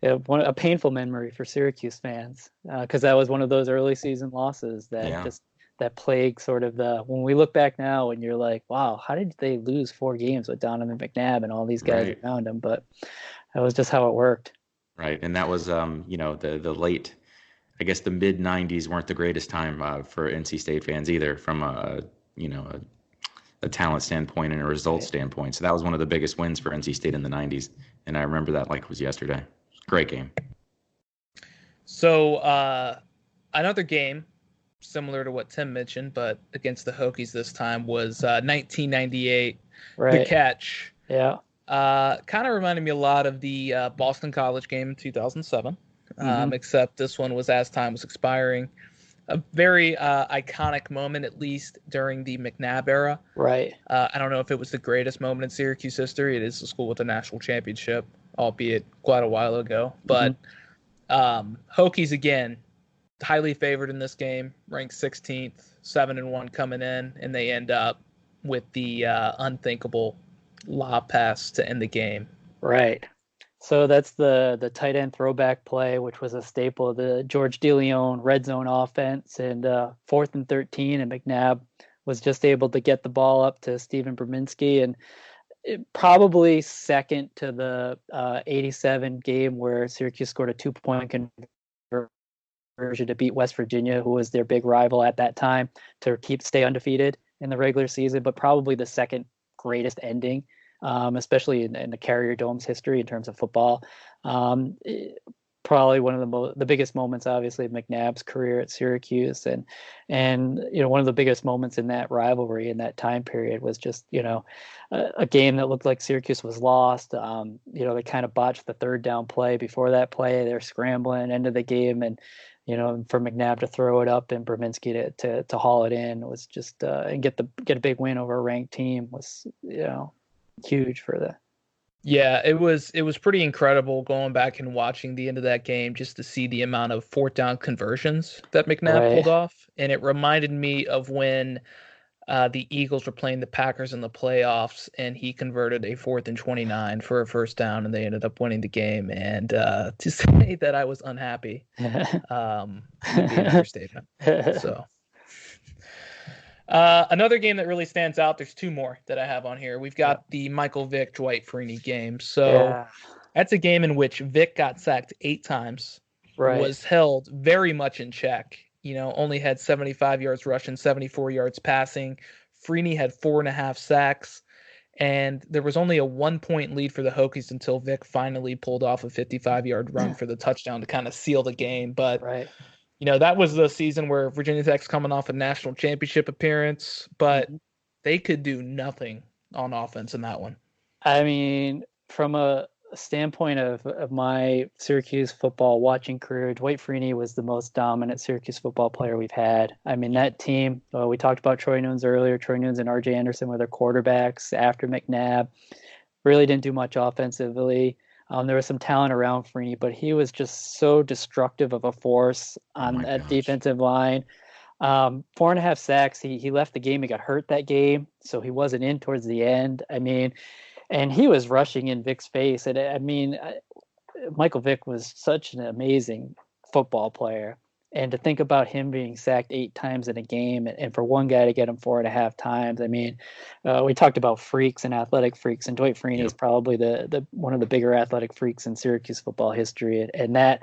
A painful memory for Syracuse fans, because that was one of those early season losses that plague sort of when we look back now and you're like, wow, how did they lose 4 games with Donovan McNabb and all these guys around him? But that was just how it worked. Right. And that was, the late, I guess the mid 90s weren't the greatest time for NC State fans either from a talent standpoint and a result standpoint. So that was one of the biggest wins for NC State in the 90s. And I remember that like it was yesterday. Great game. So another game similar to what Tim mentioned, but against the Hokies this time was 1998. The Catch. Yeah. Kind of reminded me a lot of the Boston College game in 2007, except this one was as time was expiring. A very iconic moment, at least during the McNabb era. Right. I don't know if it was the greatest moment in Syracuse history. It is a school with a national championship, albeit quite a while ago. But Hokies, again, highly favored in this game, ranked 16th, 7-1 coming in, and they end up with the unthinkable lob pass to end the game. Right. So that's the tight end throwback play, which was a staple of the George DeLeon red zone offense. And 4th and 13, and McNabb was just able to get the ball up to Stephen Brzezinski, and probably second to the 87 game where Syracuse scored a 2-point conversion to beat West Virginia, who was their big rival at that time, to stay undefeated in the regular season, but probably the second greatest ending, especially in the Carrier Dome's history in terms of football. Probably one of the biggest moments, obviously, of McNabb's career at Syracuse, and one of the biggest moments in that rivalry in that time period was just a game that looked like Syracuse was lost. They kind of botched the third down play before that play. They're scrambling end of the game, and for McNabb to throw it up and Brzezinski to haul it in was just and get a big win over a ranked team was huge for the. Yeah, it was pretty incredible going back and watching the end of that game just to see the amount of 4th down conversions that McNabb pulled off. And it reminded me of when the Eagles were playing the Packers in the playoffs, and he converted a 4th and 29 for a first down, and they ended up winning the game. And to say that I was unhappy would be an understatement. So. Another game that really stands out, there's 2 more that I have on here. We've got the Michael Vick, Dwight Freeney game. So that's a game in which Vick got sacked 8 times, was held very much in check, only had 75 yards rushing, 74 yards passing. Freeney had 4.5 sacks, and there was only a 1-point lead for the Hokies until Vick finally pulled off a 55-yard run for the touchdown to kind of seal the game. But that was the season where Virginia Tech's coming off a national championship appearance, but they could do nothing on offense in that one. I mean, from a standpoint of my Syracuse football watching career, Dwight Freeney was the most dominant Syracuse football player we've had. I mean, that team, we talked about Troy Nunes earlier. Troy Nunes and R.J. Anderson were their quarterbacks after McNabb. Really didn't do much offensively. There was some talent around Freeney, but he was just so destructive of a force on that defensive line. 4.5 sacks. He left the game. He got hurt that game, so he wasn't in towards the end. I mean, and he was rushing in Vick's face. And I mean, Michael Vick was such an amazing football player. And to think about him being sacked 8 times in a game, and for one guy to get him 4.5 times, I mean, we talked about freaks and athletic freaks, and Dwight Freeney is probably the one of the bigger athletic freaks in Syracuse football history. And that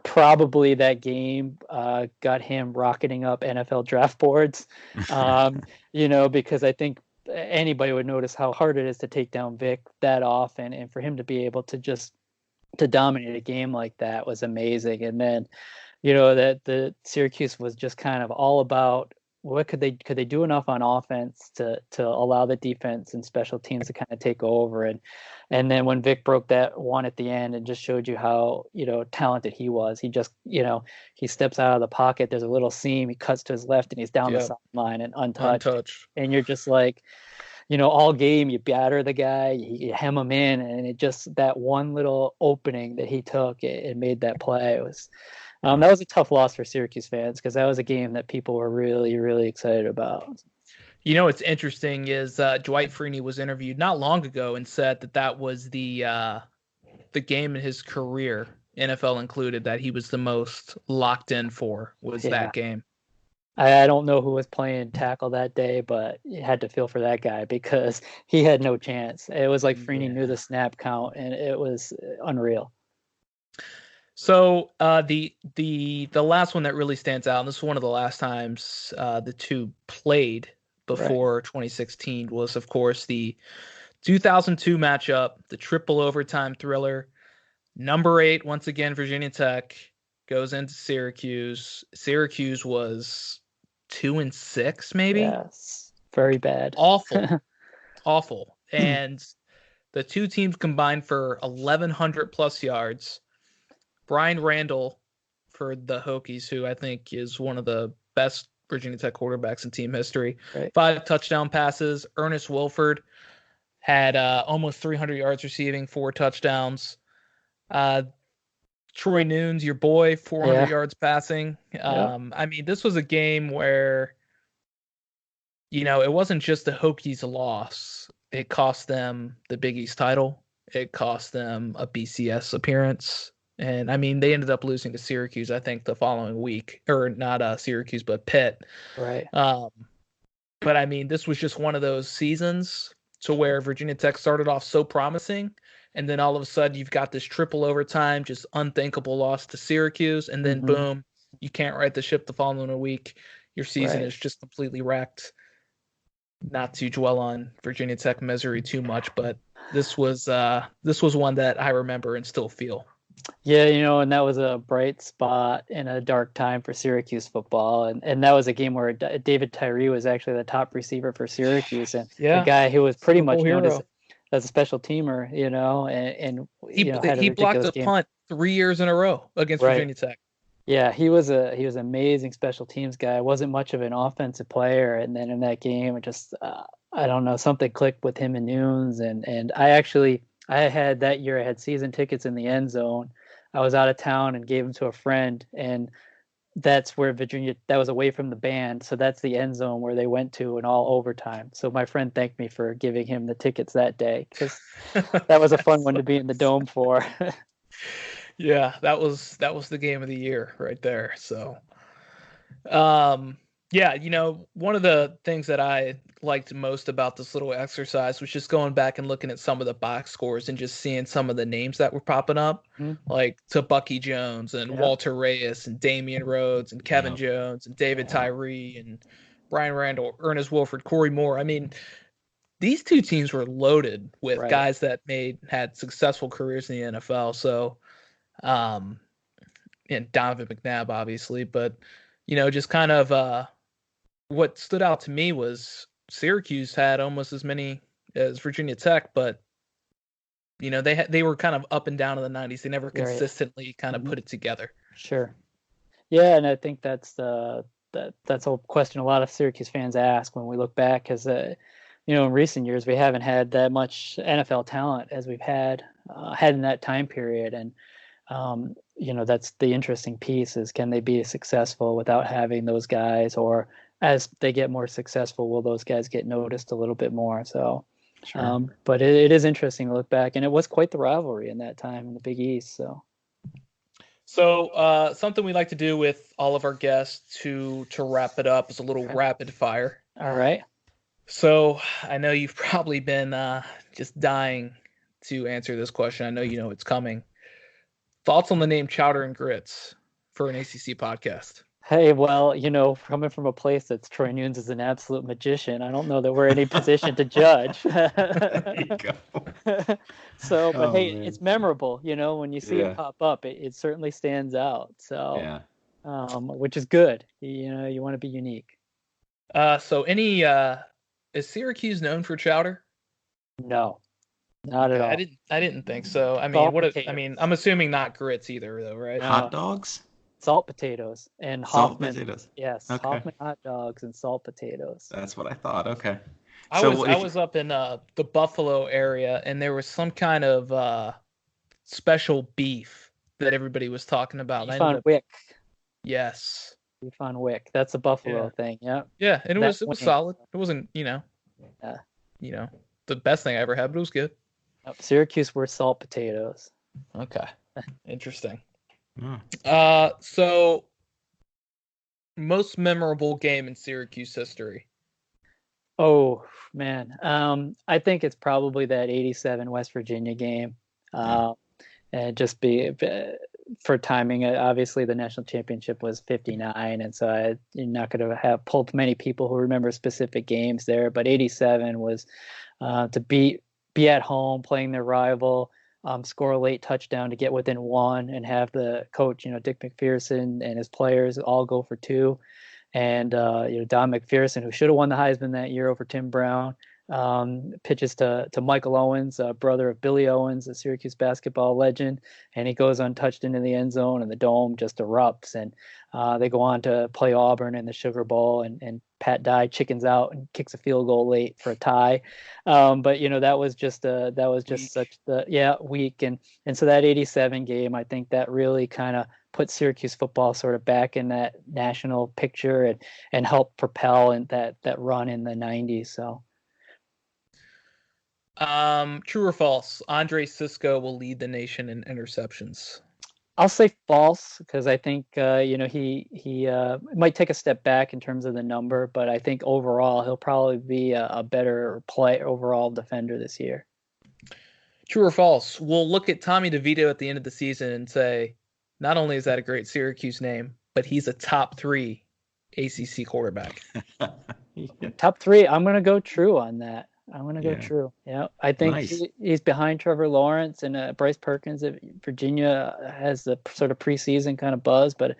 probably that game got him rocketing up NFL draft boards, because I think anybody would notice how hard it is to take down Vick that often, and for him to be able to just to dominate a game like that was amazing. And then that the Syracuse was just kind of all about what could they do enough on offense to allow the defense and special teams to kind of take over. And then when Vick broke that one at the end and just showed you how, talented he was, he just, he steps out of the pocket. There's a little seam. He cuts to his left and he's down the sideline and untouched. And you're just like, all game you batter the guy, you hem him in, and it just that one little opening that he took, it made that play. It was That was a tough loss for Syracuse fans because that was a game that people were really, really excited about. You know what's interesting is Dwight Freeney was interviewed not long ago and said that was the game in his career, NFL included, that he was the most locked in for was that game. I don't know who was playing tackle that day, but you had to feel for that guy because he had no chance. It was like Freeney knew the snap count, and it was unreal. So the last one that really stands out, and this is one of the last times the two played before 2016, was of course the 2002 matchup, the triple overtime thriller. Number 8, once again, Virginia Tech goes into Syracuse. Syracuse was 2-6, maybe. Yes, very bad. Awful. And the two teams combined for 1,100 plus yards. Brian Randall for the Hokies, who I think is one of the best Virginia Tech quarterbacks in team history. 5 touchdown passes. Ernest Wilford had almost 300 yards receiving, 4 touchdowns. Troy Nunes, your boy, 400 yards passing. I mean, this was a game where, it wasn't just the Hokies' loss. It cost them the Big East title. It cost them a BCS appearance. And, I mean, they ended up losing to Syracuse, I think, the following week. Or not Syracuse, but Pitt. Right. But, I mean, this was just one of those seasons to where Virginia Tech started off so promising, and then all of a sudden you've got this triple overtime, just unthinkable loss to Syracuse, and then boom, you can't right the ship the following week. Your season is just completely wrecked. Not to dwell on Virginia Tech misery too much, but this was one that I remember and still feel. Yeah, and that was a bright spot in a dark time for Syracuse football. And that was a game where David Tyree was actually the top receiver for Syracuse, and the guy who was pretty much known as a special teamer, and he blocked a punt 3 years in a row against Virginia Tech. Yeah, he was an amazing special teams guy. Wasn't much of an offensive player, and then in that game, it just I don't know, something clicked with him and Nunes, and I had that year, I had season tickets in the end zone. I was out of town and gave them to a friend, and that's where that was away from the band. So that's the end zone where they went to in all overtime. So my friend thanked me for giving him the tickets that day, because that was a fun one to be in the dome for. Yeah, that was the game of the year right there. So, one of the things that I liked most about this little exercise was just going back and looking at some of the box scores and just seeing some of the names that were popping up, like to Bucky Jones and Walter Reyes and Damian Rhodes and Kevin Jones and David Tyree and Brian Randall, Ernest Wilford, Corey Moore. I mean, these two teams were loaded with guys that had successful careers in the NFL. So, and Donovan McNabb, obviously, but just kind of what stood out to me was Syracuse had almost as many as Virginia Tech, but they were kind of up and down in the 90s. They never consistently kind of put it together. Sure. Yeah, and I think that's a question a lot of Syracuse fans ask when we look back, because in recent years we haven't had that much NFL talent as we've had in that time period, and that's the interesting piece, is can they be successful without having those guys, or as they get more successful, will those guys get noticed a little bit more? So, but it is interesting to look back, and it was quite the rivalry in that time in the Big East. So something we like to do with all of our guests to wrap it up is a little rapid fire. All right. So I know you've probably been just dying to answer this question. I know you know it's coming. Thoughts on the name Chowder and Grits for an ACC podcast? Hey, well, coming from a place that's Troy Nunes is an absolute magician, I don't know that we're in any position to judge. There you go. So, but hey, man, it's memorable, when you see it pop up, it certainly stands out. So, which is good. You want to be unique. So is Syracuse known for chowder? No, not at all. I didn't think so. I mean, I'm assuming not grits either, though, right? Hot dogs? Salt potatoes and Hoffman. Salt potatoes. Yes, okay. Hoffman hot dogs and salt potatoes. That's what I thought. Okay. I was up in the Buffalo area, and there was some kind of special beef that everybody was talking about. Yvonne Wick. Yes. Yvonne Wick. That's a Buffalo thing. Yeah. Yeah, and it was winning. solid. It wasn't, the best thing I ever had, but it was good. Syracuse were salt potatoes. Okay. Interesting. Oh. So most memorable game in Syracuse history. Oh man, I think it's probably that '87 West Virginia game, and just for timing. Obviously, the national championship was '59, and so you're not going to have pulled many people who remember specific games there. But '87 was to be at home playing their rival, score a late touchdown to get within one, and have the coach, Dick McPherson and his players all go for two. And Don McPherson, who should have won the Heisman that year over Tim Brown, pitches to Michael Owens, brother of Billy Owens, a Syracuse basketball legend, and he goes untouched into the end zone, and the dome just erupts. And they go on to play Auburn in the Sugar Bowl, and Pat Dye chickens out and kicks a field goal late for a tie. But that was just such the week, and so that '87 game, I think that really kind of put Syracuse football sort of back in that national picture and help propel in that run in the '90s. So, true or false? Andre Sisco will lead the nation in interceptions. I'll say false, because I think he might take a step back in terms of the number, but I think overall he'll probably be a better overall defender this year. True or false? We'll look at Tommy DeVito at the end of the season and say, not only is that a great Syracuse name, but he's a top 3 ACC quarterback. Top 3. I'm going to go true on that. I'm going to go true. Yeah, I think he's behind Trevor Lawrence, and Bryce Perkins at Virginia has the sort of preseason kind of buzz, but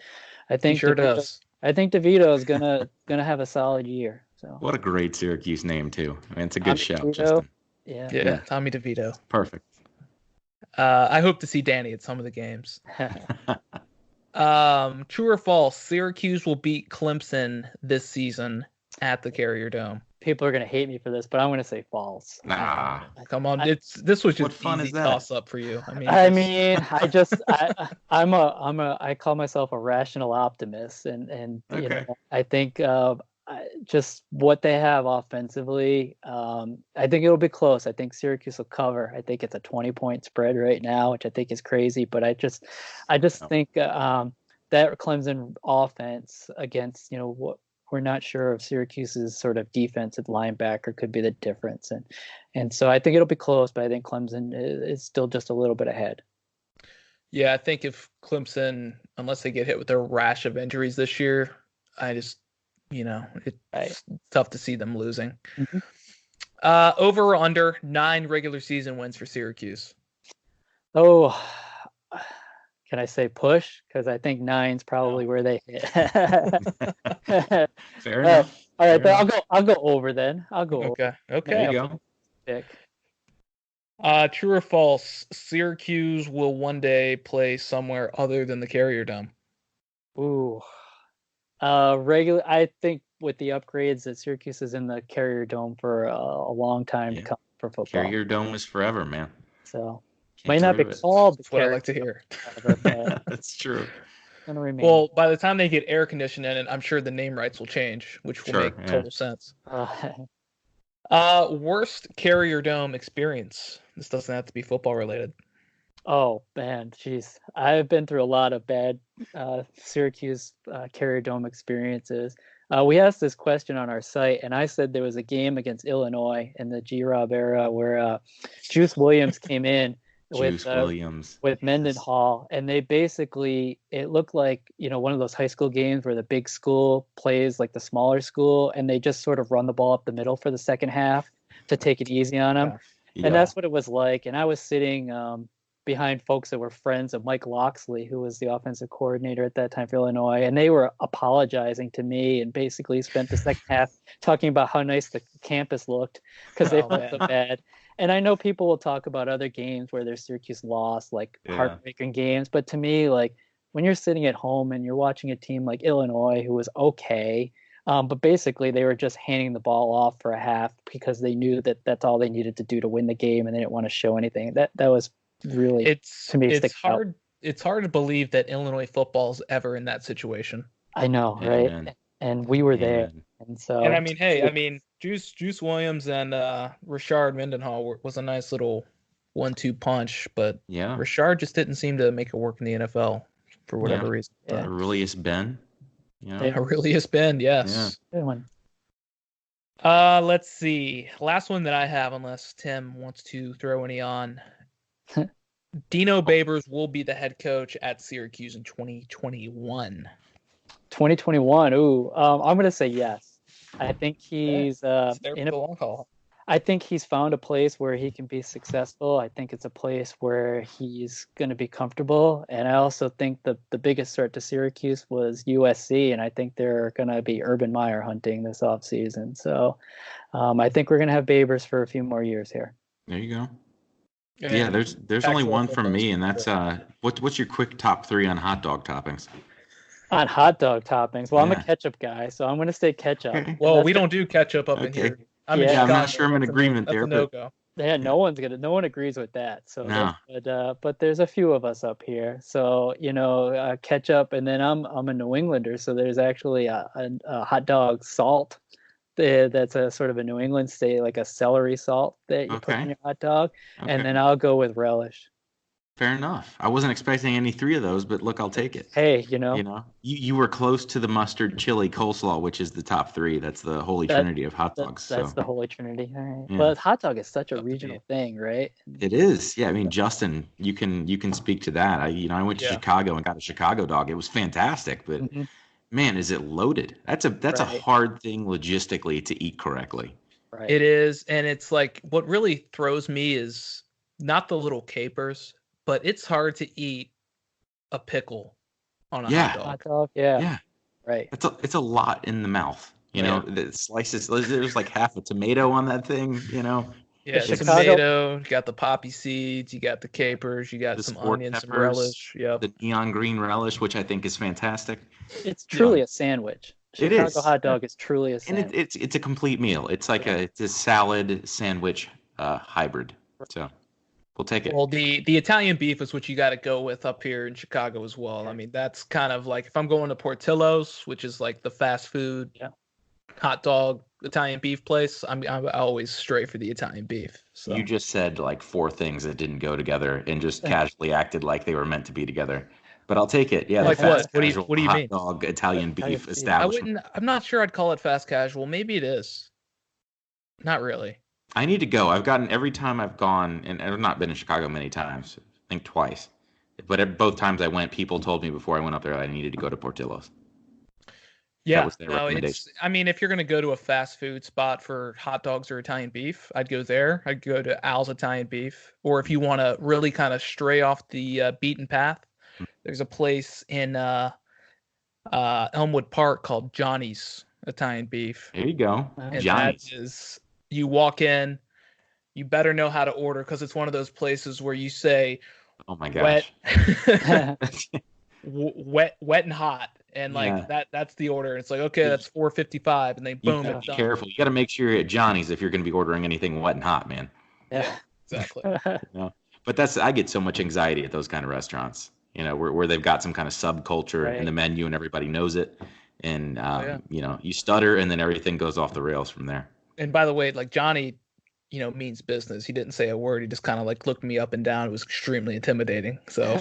I think he sure does. I think DeVito is gonna have a solid year. So what a great Syracuse name too. I mean, it's a good shout, DeVito. Justin. Yeah, Tommy DeVito. Perfect. I hope to see Danny at some of the games. True or false? Syracuse will beat Clemson this season at the Carrier Dome. People are going to hate me for this, but I'm going to say false. Nah, come on! This was just fun easy is that? Toss up for you. I call myself a rational optimist, and I think just what they have offensively, I think it'll be close. I think Syracuse will cover. I think it's a 20-point spread right now, which I think is crazy, but I just think that Clemson offense against what. We're not sure if Syracuse's sort of defensive linebacker could be the difference. And so I think it'll be close, but I think Clemson is still just a little bit ahead. Yeah, I think if Clemson, unless they get hit with a rash of injuries this year, I just, it's tough to see them losing. Mm-hmm. Over or under 9 regular season wins for Syracuse? Oh, can I say push? Because I think 9's probably where they hit. Fair enough. All right, but I'll go over then. I'll go over. Okay. There you go. Pick. True or false? Syracuse will one day play somewhere other than the Carrier Dome. Ooh. I think with the upgrades that Syracuse is in the Carrier Dome for a long time to come for football. Carrier Dome is forever, man. So. Might not be called. That's what I like to hear. That's true. Well, by the time they get air conditioning in it, I'm sure the name rights will change, which will make total sense. Worst Carrier Dome experience. This doesn't have to be football related. Oh man, jeez. I've been through a lot of bad Syracuse Carrier Dome experiences. We asked this question on our site, and I said there was a game against Illinois in the G-Rob era where Juice Williams came in with Mendenhall, and they basically, it looked like one of those high school games where the big school plays like the smaller school, and they just sort of run the ball up the middle for the second half to take it easy on them. And that's what it was like. And I was sitting behind folks that were friends of Mike Loxley, who was the offensive coordinator at that time for Illinois, and they were apologizing to me and basically spent the second half talking about how nice the campus looked because they felt so bad. And I know people will talk about other games where their Syracuse lost, like heartbreaking games, but to me, like when you're sitting at home and you're watching a team like Illinois, who was okay, but basically they were just handing the ball off for a half because they knew that that's all they needed to do to win the game, and they didn't want to show anything. That was really, it's hard it's hard to believe that Illinois football's ever in that situation. I know, right? Amen. And we were there, Amen. and so. And I mean, hey, Juice Williams and Rashard Mendenhall was a nice little 1-2 punch, but Yeah. Rashard just didn't seem to make it work in the NFL for whatever reason. Yeah. Aurelius Ben. Aurelius Ben, yes. Good one. Let's see. Last one that I have, unless Tim wants to throw any on. Dino Babers will be the head coach at Syracuse in 2021. 2021. Ooh, I'm gonna say yes. I think he's It's there for the long haul. I think he's found a place where he can be successful. I think it's a place where he's going to be comfortable. And I also think the biggest threat to Syracuse was USC, and I think they're going to be Urban Meyer hunting this offseason. So I think we're going to have Babers for a few more years here. There you go. And Yeah, there's only one from me, and that's football. what's your quick top 3 on hot dog toppings? On hot dog toppings, well, I'm Yeah. a ketchup guy, so I'm going to say ketchup. Okay. Well, we don't do ketchup up in Okay. here. Yeah, in I'm Chicago. not sure I'm in That's agreement that's there, a but- no-go. Yeah, no one agrees with that. So, No. but there's a few of us up here. So ketchup, and then I'm a New Englander, so there's actually a hot dog salt. That's a sort of a New England state, like a celery salt that you put Okay. in your hot dog, Okay. and then I'll go with relish. Fair enough. I wasn't expecting any 3 of those, but look, I'll take it. Hey, You were close to the mustard chili coleslaw, which is the top 3. That's the holy trinity of hot dogs. that's So the holy trinity. All right. Yeah. But hot dog is such a Up to regional you. thing, right? it is. Yeah, I mean, Justin, you can speak to that. I went to Yeah. Chicago and got a Chicago dog. It was fantastic, but Mhm. man, is it loaded? That's a Right. hard thing logistically to eat correctly. Right. It is, and it's like what really throws me is not the little capers, but it's hard to eat a pickle on a Yeah. hot dog. Hot dog, yeah. Yeah. Right. It's a lot in the mouth. You Yeah. know, the slices. There's like half a tomato on that thing. You know, Yeah, The tomato, Chicago- you got the poppy seeds, you got the capers, you got The some sport onions, some peppers, relish. Yep. the neon green relish, which I think is fantastic. It's truly a sandwich. It Chicago is. hot dog is truly a And sandwich. it's a complete meal. It's like it's a salad sandwich hybrid. So we'll take it. Well, the Italian beef is what you got to go with up here in Chicago as well. I mean, that's kind of like if I'm going to Portillo's, which is like the fast food hot dog Italian beef place, I'm always straight for the Italian beef. So You just said like 4 things that didn't go together and just casually acted like they were meant to be together. But I'll take it. Yeah, Like the fast what? casual What do you hot mean? dog Italian Italian beef beef. establishment. I'm not sure I'd call it fast casual. Maybe it is. Not really. I need to go. I've gotten every time I've gone, and I've not been in Chicago many times. I think twice. But both times I went, people told me before I went up there I needed to go to Portillo's. Yeah, was their no, recommendation. I mean, if you're going to go to a fast food spot for hot dogs or Italian beef, I'd go there. I'd go to Al's Italian Beef. Or if you want to really kind of stray off the beaten path, there's a place in Elmwood Park called Johnny's Italian Beef. There you go. And Johnny's. that is, you walk in, you better know how to order because it's one of those places where you say Oh my wet, gosh. wet and hot. And like that's the order. It's like, okay, that's $4.55, and they You boom, gotta it's be done. careful. You got to make sure you're at Johnny's if you're going to be ordering anything wet and hot, man. Yeah. Exactly. But I get so much anxiety at those kind of restaurants. You know, where they've got some kind of subculture in the menu and everybody knows it, and you know, you stutter and then everything goes off the rails from there. And by the way, like Johnny, means business. He didn't say a word. He just kind of like looked me up and down. It was extremely intimidating. So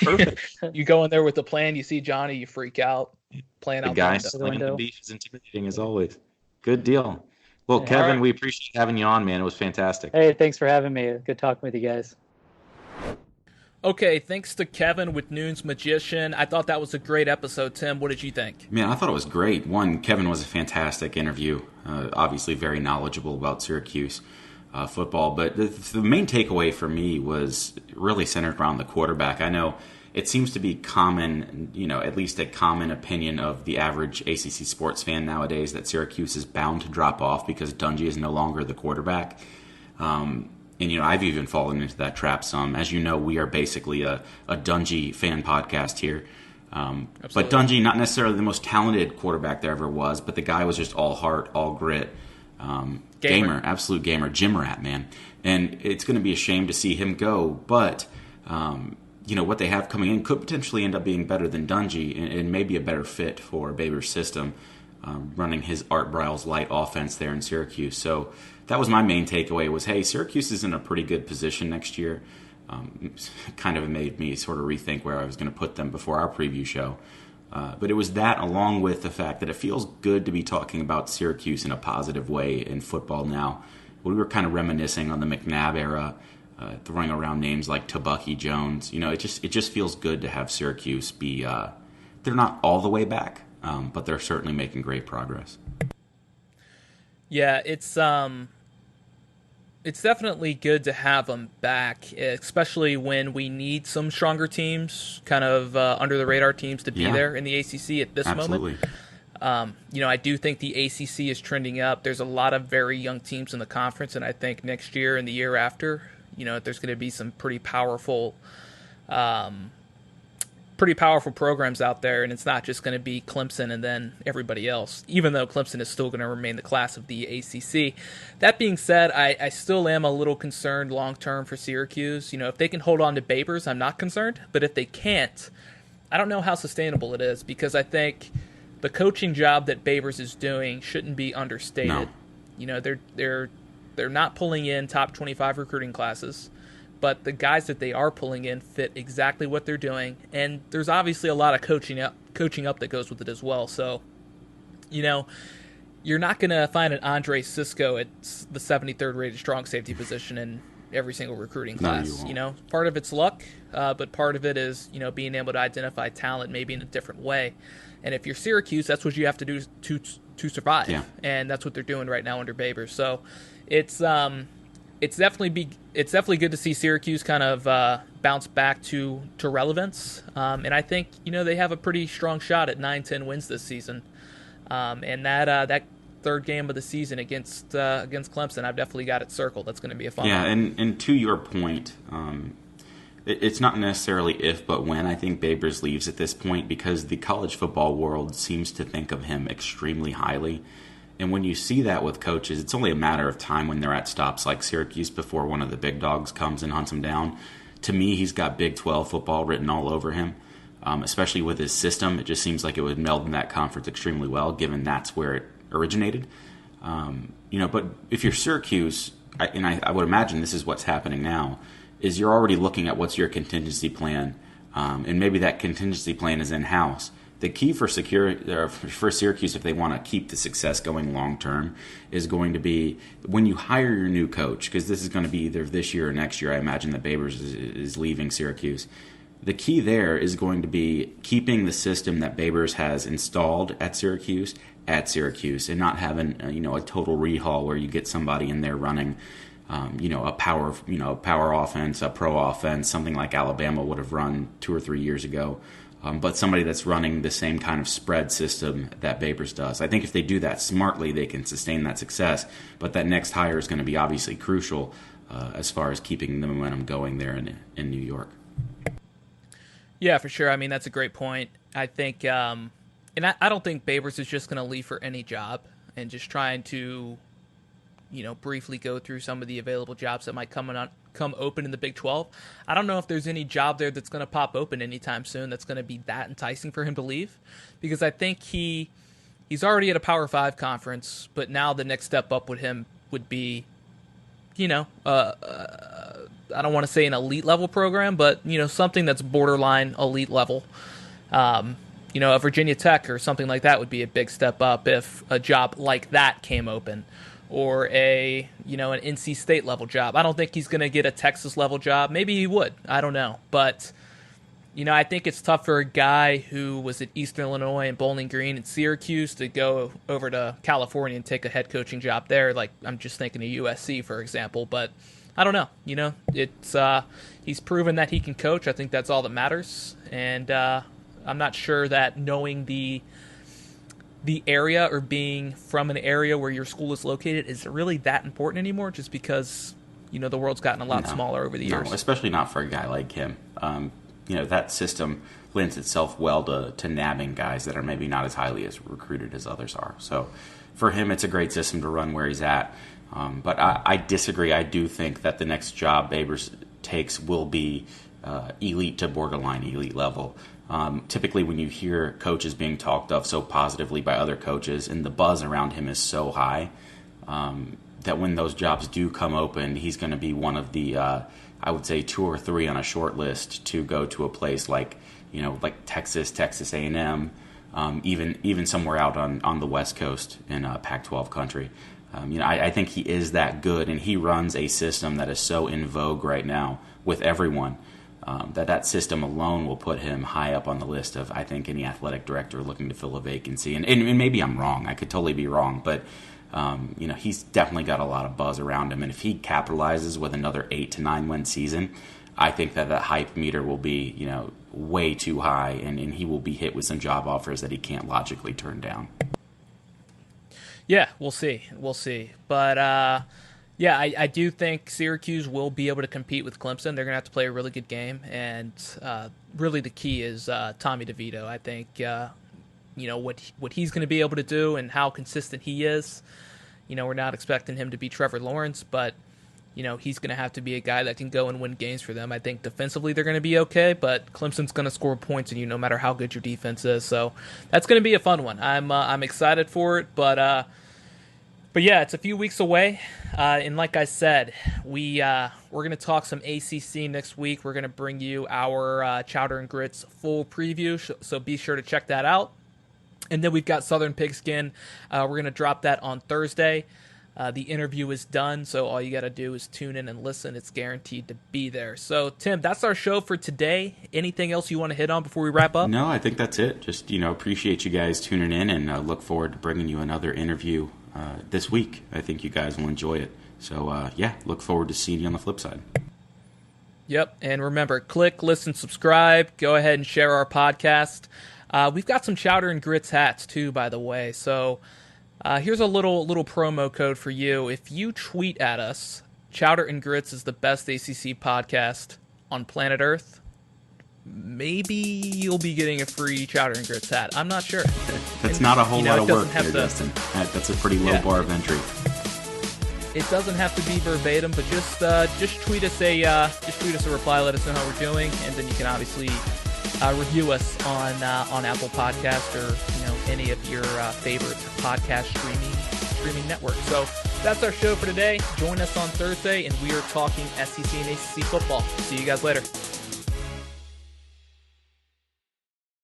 Perfect. you go in there with the plan, you see Johnny, you freak out, playing The out guy the window. slinging the window. beef is intimidating as always. Good deal. Well, Yeah. Kevin, All right. we appreciate having you on, man. It was fantastic. Hey, thanks for having me. Good talking with you guys. Okay, thanks to Kevin with NunesMagician. I thought that was a great episode. Tim, what did you think? Man, I thought it was great. One, Kevin was a fantastic interview. Obviously, very knowledgeable about Syracuse football. But the main takeaway for me was really centered around the quarterback. I know it seems to be common, at least a common opinion of the average ACC sports fan nowadays that Syracuse is bound to drop off because Dungey is no longer the quarterback. And, I've even fallen into that trap some. As you know, we are basically a Dungey fan podcast here. But Dungey, not necessarily the most talented quarterback there ever was, but the guy was just all heart, all grit. Gamer, absolute gamer, gym rat, man. And it's going to be a shame to see him go. But, what they have coming in could potentially end up being better than Dungey and maybe a better fit for Babers' system, running his Art Briles light offense there in Syracuse. So that was my main takeaway was, hey, Syracuse is in a pretty good position next year. Kind of made me sort of rethink where I was going to put them before our preview show. But it was that along with the fact that it feels good to be talking about Syracuse in a positive way in football now. We were kind of reminiscing on the McNabb era, throwing around names like Tabucky Jones. It just feels good to have Syracuse be. They're not all the way back, but they're certainly making great progress. Yeah, it's definitely good to have them back, especially when we need some stronger teams, kind of under the radar teams to be there in the ACC at this moment. I do think the ACC is trending up. There's a lot of very young teams in the conference, and I think next year and the year after, there's going to be some pretty powerful programs out there, and it's not just going to be Clemson and then everybody else, even though Clemson is still going to remain the class of the ACC. That being said, I still am a little concerned long-term for Syracuse. If they can hold on to Babers, I'm not concerned, but if they can't, I don't know how sustainable it is, because I think the coaching job that Babers is doing shouldn't be understated. No. They're not pulling in top 25 recruiting classes, but the guys that they are pulling in fit exactly what they're doing, and there's obviously a lot of coaching up that goes with it as well. So, you're not going to find an Andre Sisco at the 73rd rated strong safety position in every single recruiting class. No, part of it's luck, but part of it is being able to identify talent maybe in a different way. And if you're Syracuse, that's what you have to do to survive, and that's what they're doing right now under Babers. So, it's definitely good to see Syracuse kind of bounce back to relevance, and I think they have a pretty strong shot at 9-10 wins this season, and that third game of the season against Clemson, I've definitely got it circled. That's going to be a fun one. Yeah, and to your point, it's not necessarily if but when I think Babers leaves at this point, because the college football world seems to think of him extremely highly. And when you see that with coaches, it's only a matter of time when they're at stops like Syracuse before one of the big dogs comes and hunts him down. To me, he's got Big 12 football written all over him, especially with his system. It just seems like it would meld in that conference extremely well, given that's where it originated. But if you're Syracuse, I would imagine this is what's happening now, is you're already looking at what's your contingency plan, and maybe that contingency plan is in-house. The key for Syracuse, if they want to keep the success going long term, is going to be when you hire your new coach, because this is going to be either this year or next year. I imagine that Babers is leaving Syracuse. The key there is going to be keeping the system that Babers has installed at Syracuse, and not having a total rehaul where you get somebody in there running a power offense, a pro offense, something like Alabama would have run 2 or 3 years ago. But somebody that's running the same kind of spread system that Babers does. I think if they do that smartly, they can sustain that success. But that next hire is going to be obviously crucial as far as keeping the momentum going there in New York. Yeah, for sure. I mean, that's a great point. I think, and I don't think Babers is just going to leave for any job and just trying to, briefly go through some of the available jobs that might come open in the Big 12. I don't know if there's any job there that's going to pop open anytime soon that's going to be that enticing for him to leave, because I think he's already at a Power 5 conference, but now the next step up with him would be, I don't want to say an elite level program, but something that's borderline elite level. A Virginia Tech or something like that would be a big step up if a job like that came open. Or an NC State level job. I don't think he's going to get a Texas level job. Maybe he would. I don't know. But, I think it's tough for a guy who was at Eastern Illinois and Bowling Green and Syracuse to go over to California and take a head coaching job there. Like, I'm just thinking of USC, for example. But I don't know. It's he's proven that he can coach. I think that's all that matters. And I'm not sure that knowing the area or being from an area where your school is located is really that important anymore, just because, the world's gotten a lot smaller over the years. No, especially not for a guy like him. That system lends itself well to nabbing guys that are maybe not as highly as recruited as others are. So for him, it's a great system to run where he's at. But I disagree. I do think that the next job Babers takes will be elite to borderline elite level. Typically when you hear coaches being talked of so positively by other coaches and the buzz around him is so high, that when those jobs do come open, he's going to be one of the, I would say 2 or 3 on a short list to go to a place like, like Texas A&M, even somewhere out on the West Coast in Pac-12 country. I think he is that good, and he runs a system that is so in vogue right now with everyone, that system alone will put him high up on the list of, I think, any athletic director looking to fill a vacancy. And maybe I'm wrong. I could totally be wrong, but he's definitely got a lot of buzz around him. And if he capitalizes with another 8 to 9 win season, I think that hype meter will be, way too high, and he will be hit with some job offers that he can't logically turn down. Yeah, we'll see. But, I do think Syracuse will be able to compete with Clemson. They're going to have to play a really good game, and really the key is Tommy DeVito. I think, what he's going to be able to do and how consistent he is. We're not expecting him to be Trevor Lawrence, but he's going to have to be a guy that can go and win games for them. I think defensively they're going to be okay, but Clemson's going to score points on you no matter how good your defense is. So that's going to be a fun one. I'm excited for it, but yeah, it's a few weeks away. And like I said, we're going to talk some ACC next week. We're going to bring you our Chowder and Grits full preview, so be sure to check that out. And then we've got Southern Pigskin. We're going to drop that on Thursday. The interview is done, so all you got to do is tune in and listen. It's guaranteed to be there. So, Tim, that's our show for today. Anything else you want to hit on before we wrap up? No, I think that's it. Just, appreciate you guys tuning in, and look forward to bringing you another interview this week. I think you guys will enjoy it. So, look forward to seeing you on the flip side. Yep, and remember, click, listen, subscribe. Go ahead and share our podcast. We've got some Chowder and Grits hats, too, by the way. So, here's a little promo code for you. If you tweet at us, Chowder and Grits is the best ACC podcast on planet Earth, maybe you'll be getting a free Chowder and Grits hat. I'm not sure. That's not a whole lot of work there, Justin. That's a pretty low bar of entry. It doesn't have to be verbatim, but just tweet us a reply. Let us know how we're doing, and then you can obviously review us on Apple Podcast or any of your favorite podcast streaming networks. So that's our show for today. Join us on Thursday, and we are talking SEC and ACC football. See you guys later.